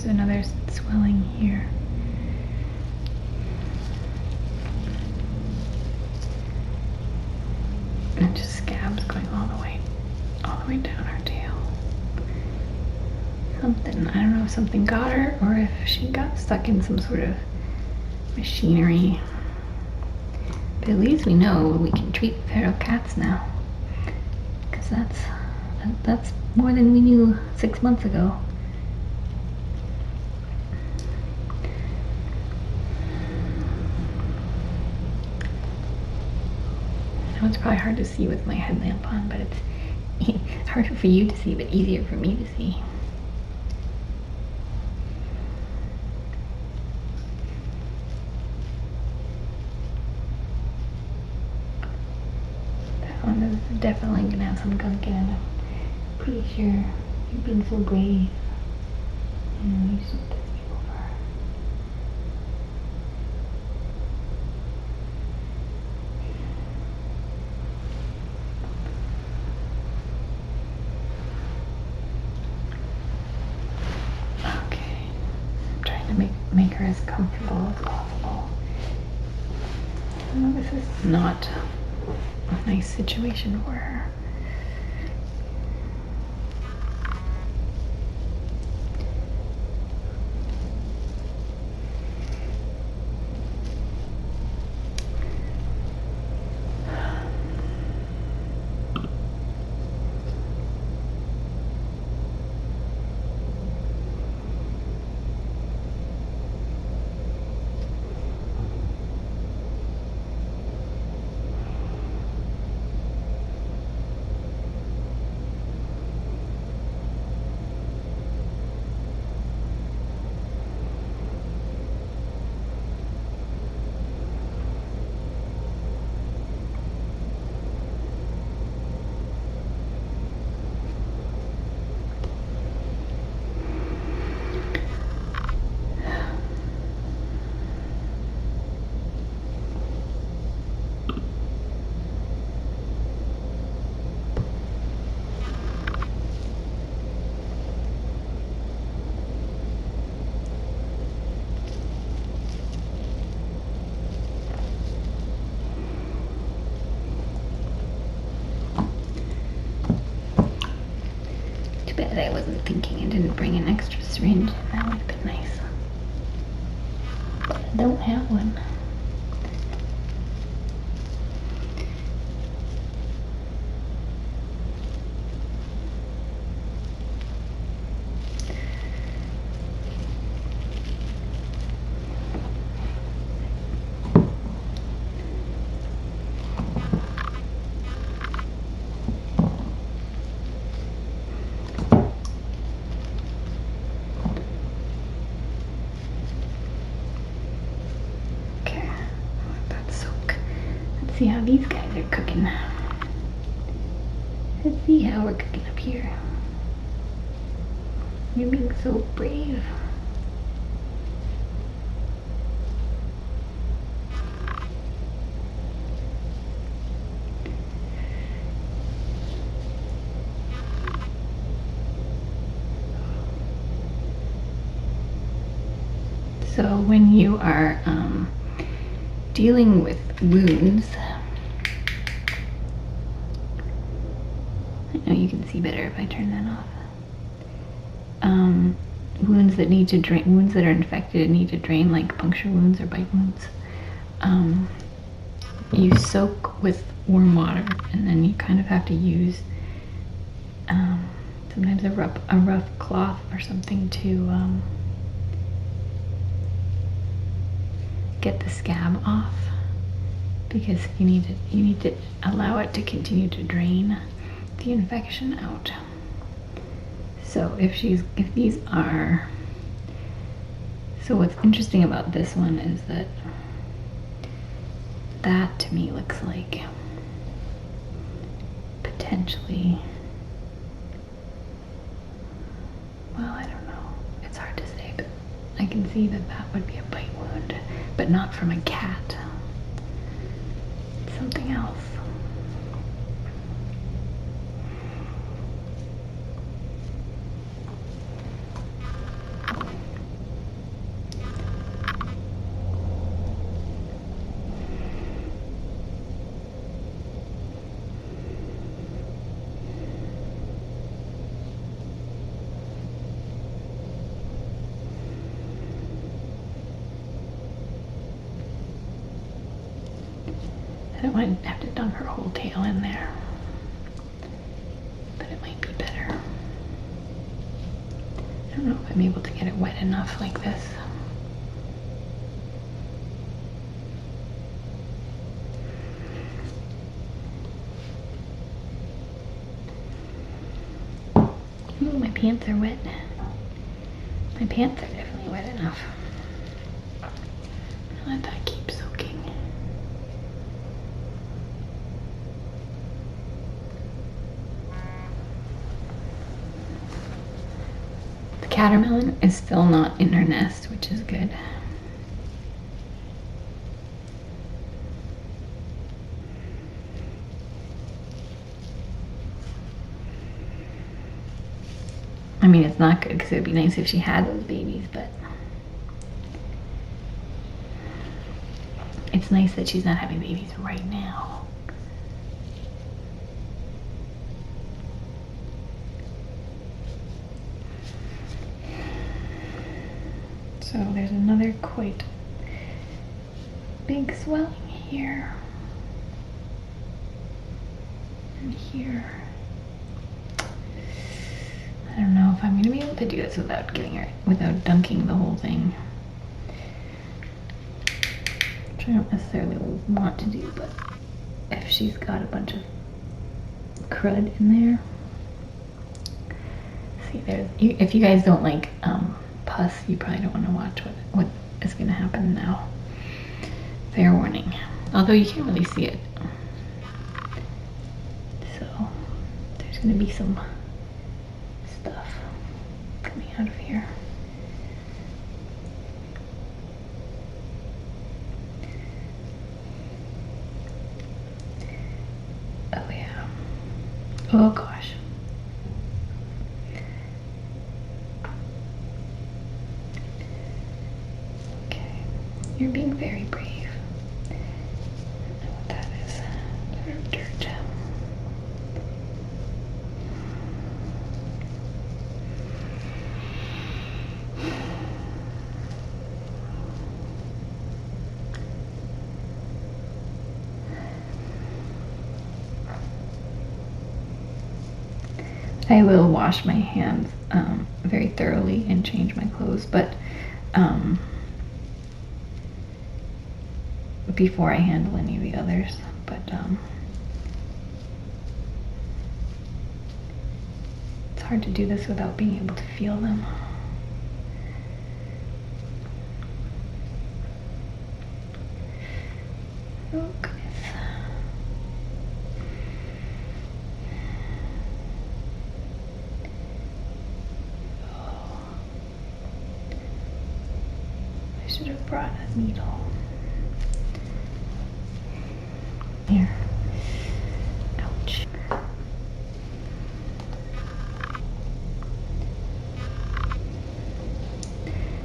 another swelling here. And just scabs going all the way down her tail. Something, I don't know if something got her or if she got stuck in some sort of machinery. But at least we know we can treat feral cats now. Because that's more than we knew 6 months ago. I know it's probably hard to see with my headlamp on, but it's harder for you to see, but easier for me to see. one is definitely gonna have some gunk in it. I'm pretty sure. You've been so brave. And you sent this over. Okay. I'm trying to make her as comfortable as possible. Oh, this is not a nice situation for her. Too bad I wasn't thinking and didn't bring an extra syringe. That would have been nice. But I don't have one. See how these guys are cooking. Let's see how we're cooking up here. You're being so brave. So when you are dealing with wounds, I know you can see better if I turn that off. Wounds that need to drain, wounds that are infected and need to drain, like puncture wounds or bite wounds, you soak with warm water, and then you kind of have to use sometimes a rough cloth or something to get the scab off, because you need to allow it to continue to drain the infection out. So so what's interesting about this one is that to me looks like potentially, well, I don't know, it's hard to say, but I can see that would be a bite wound, but not from a cat. It's something else. I don't want to have to dunk her whole tail in there, but it might be better. I don't know if I'm able to get it wet enough like this. Ooh, my pants are wet. My pants are definitely wet enough. Let that keep soaking. caterpillar is still not in her nest, which is good. I mean, it's not good because it would be nice if she had those babies, but it's nice that she's not having babies right now. So there's another quite big swelling here and here. I don't know if I'm going to be able to do this without without dunking the whole thing. Which I don't necessarily want to do, but if she's got a bunch of crud in there. See, if you guys don't like pus, you probably don't want to watch what is going to happen now. Fair warning. Although you can't really see it. So there's going to be some stuff coming out of here. Oh yeah. Oh gosh. Okay. You're being very brave. I don't know what that is. Sort of dirt. I will wash my hands very thoroughly and change my clothes, but before I handle any of the others. But it's hard to do this without being able to feel them. Oh goodness. I should have brought a needle. Here. Ouch.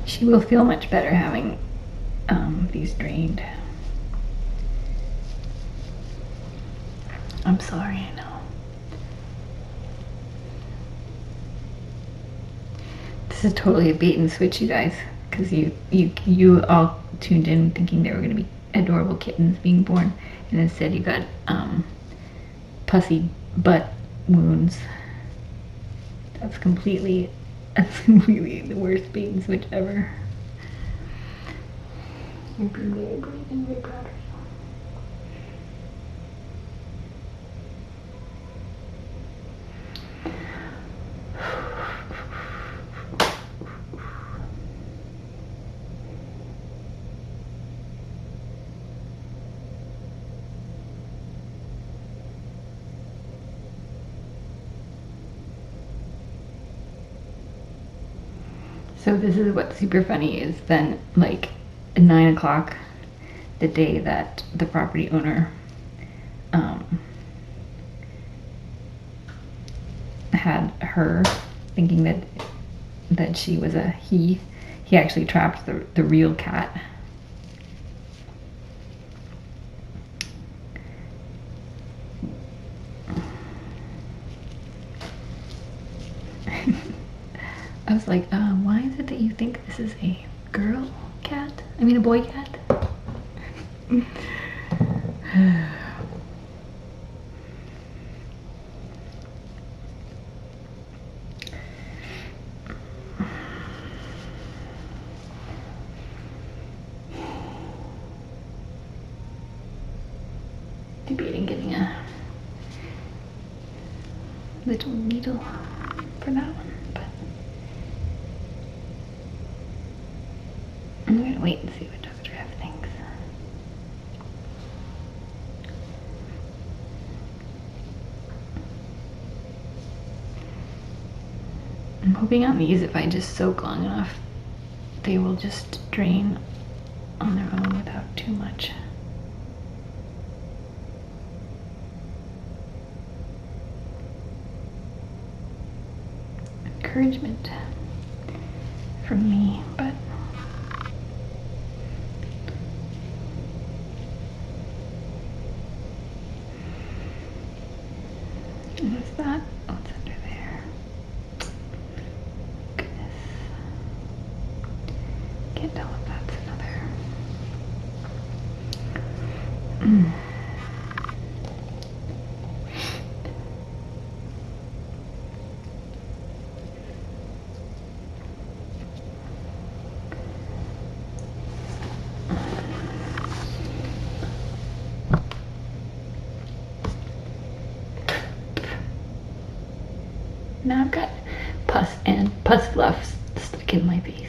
She will feel much better having these drained. I'm sorry, I know. This is totally a bait and switch, you guys, because you all tuned in thinking they were going to be adorable kittens being born, and instead you got pussy butt wounds. That's completely the worst bait and switch ever. You're being very brave and very proud of you. So this is what's super funny is then like at 9 o'clock the day that the property owner had her thinking that she was a he actually trapped the real cat. I was like, why is it that you think this is a girl cat? I mean a boy cat? Debating getting a little needle for that one, but I'm gonna wait and see what Dr. F thinks. hoping on these, if I just soak long enough, they will just drain on their own without too much encouragement from me, but what's that? What's under there? Goodness. Can't tell if that's another. Now I've got pus and pus fluff stuck in my face.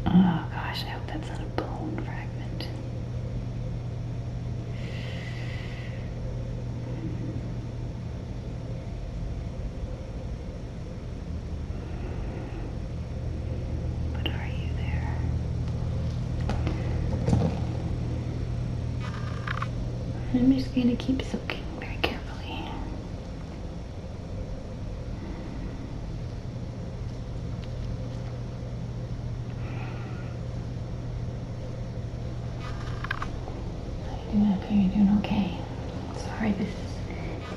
Oh gosh, I hope that's not a bone fragment. But are you there? I'm just going to keep soaking very carefully. You're doing okay. Sorry, this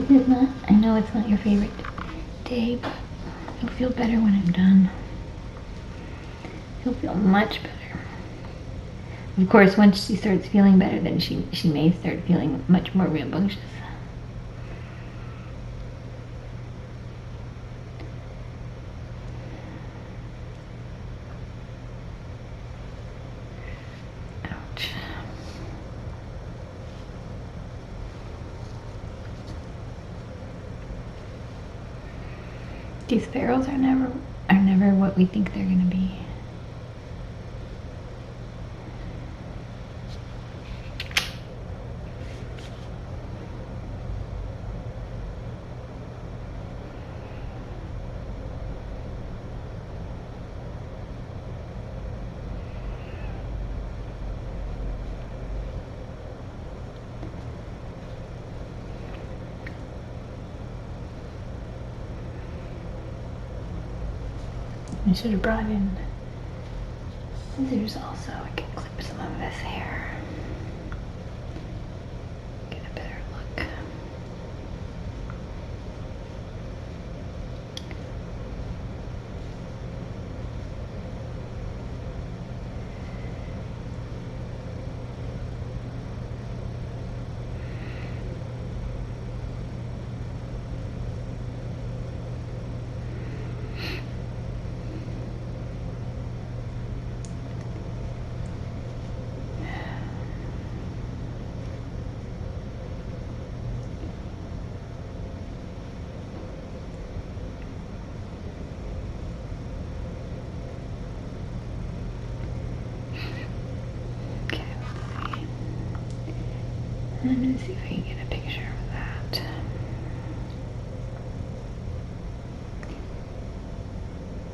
is not, I know it's not your favorite day, but you'll feel better when I'm done. You'll feel much better. Of course, once she starts feeling better, then she may start feeling much more rambunctious. Ouch. These ferals are never what we think they're gonna be. I should have brought in scissors also. I can clip some of this hair. Get a better look. I'm going to see if I can get a picture of that.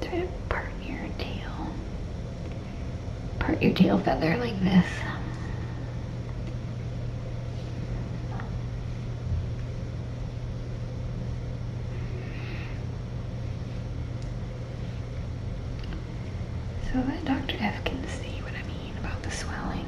Try to part your tail. Part your tail feather like this. So that Dr. F can see what I mean about the swelling.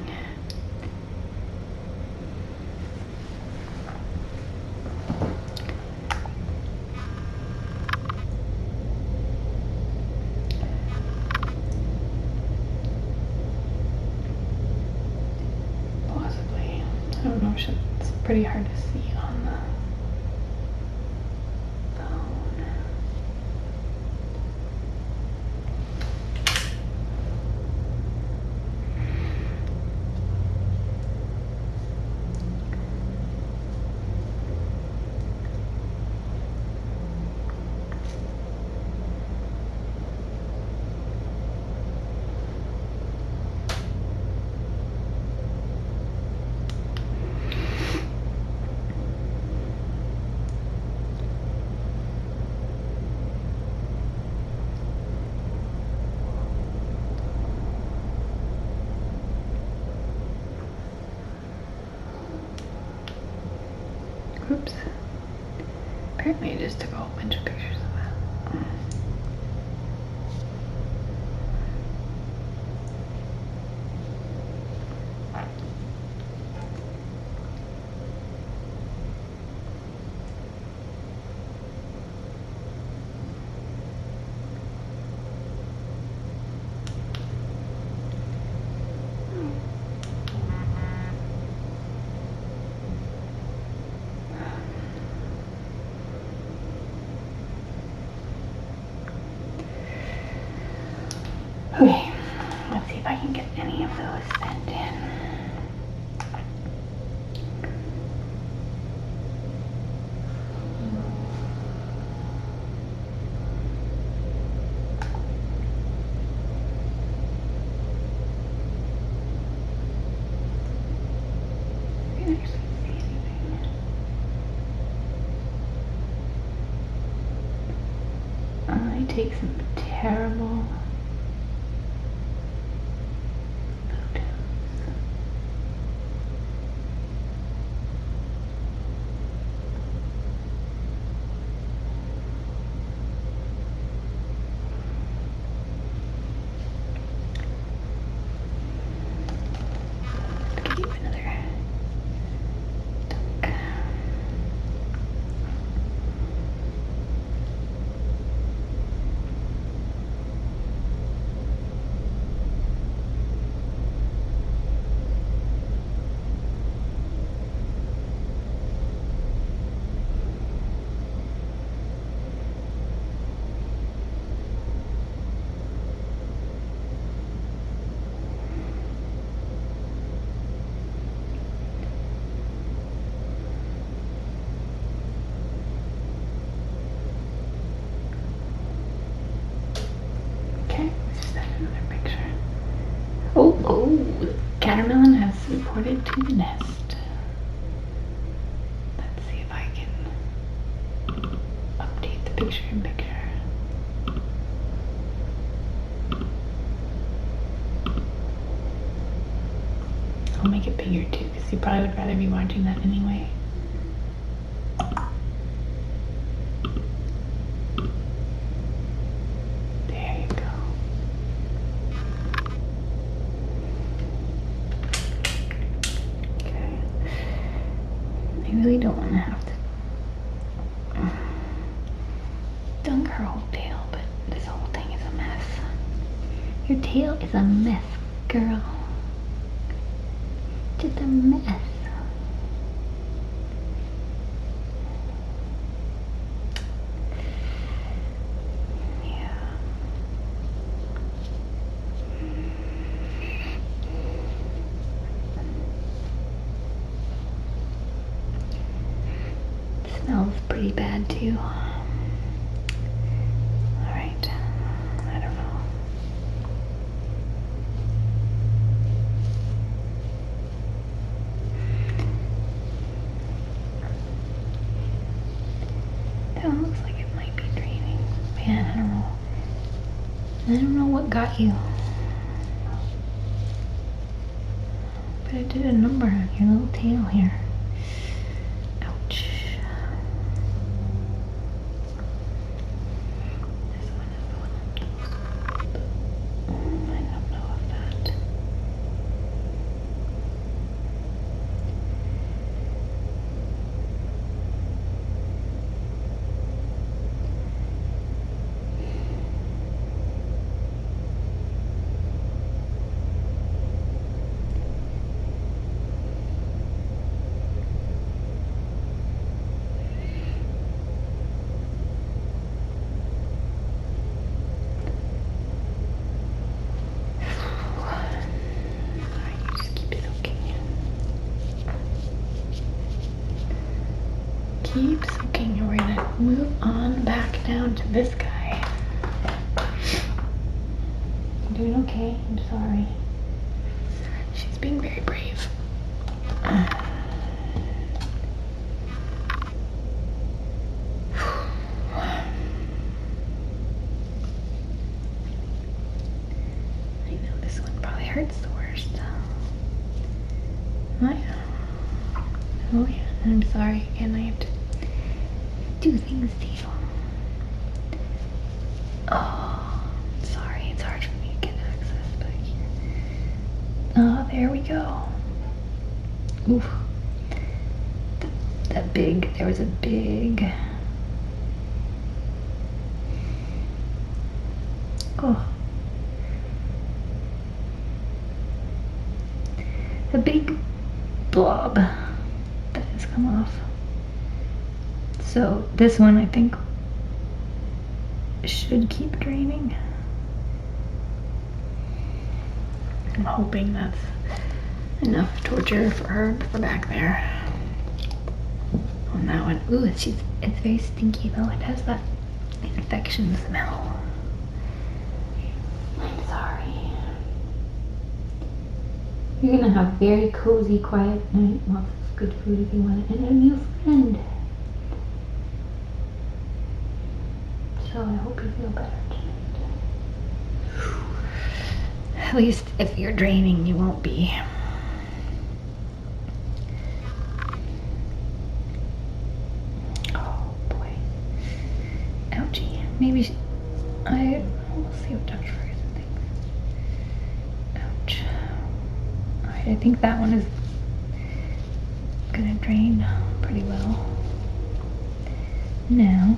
don't know, it's pretty hard to see on the phone. Oops. Apparently I just took a whole bunch of pictures of that. Okay, let's see if I can get any of those sent in. I can actually see anything. I take some terrible Catermelon has reported to the nest. Let's see if I can update the picture in picture. I'll make it bigger too, because you probably would rather be watching that anyway. There you go. Okay. I really don't want to have to dunk her whole tail, but this whole thing is a mess. Your tail is a mess, girl. Just a mess. Yeah. It smells pretty bad too. Alright. I don't know. That one looks like it might be draining. Man, I don't know. I don't know what got you. But it did a number on your little tail here. Ouch. This one is the one. I don't know if that. keep soaking, and we're gonna move on back down to this guy. I'm doing okay, I'm sorry. She's being very brave. I know this one probably hurts the worst. Oh yeah, I'm sorry, and I have to do things to you. Oh, sorry, it's hard for me to get access back here. Oh, there we go. Oof. There was a big, oh. A big blob that has come off. So this one I think should keep draining. I'm hoping that's enough torture for her for back there. On that one. Ooh, it's very stinky though. It has that infection smell. I'm sorry. You're gonna have a very cozy, quiet night, lots of good food if you want it, and a new friend. So I hope you feel better tonight. At least if you're draining, you won't be. Oh boy. Ouchie. Maybe we'll see what Dr. Ferguson thinks. Ouch. I think that one is gonna drain pretty well. Now,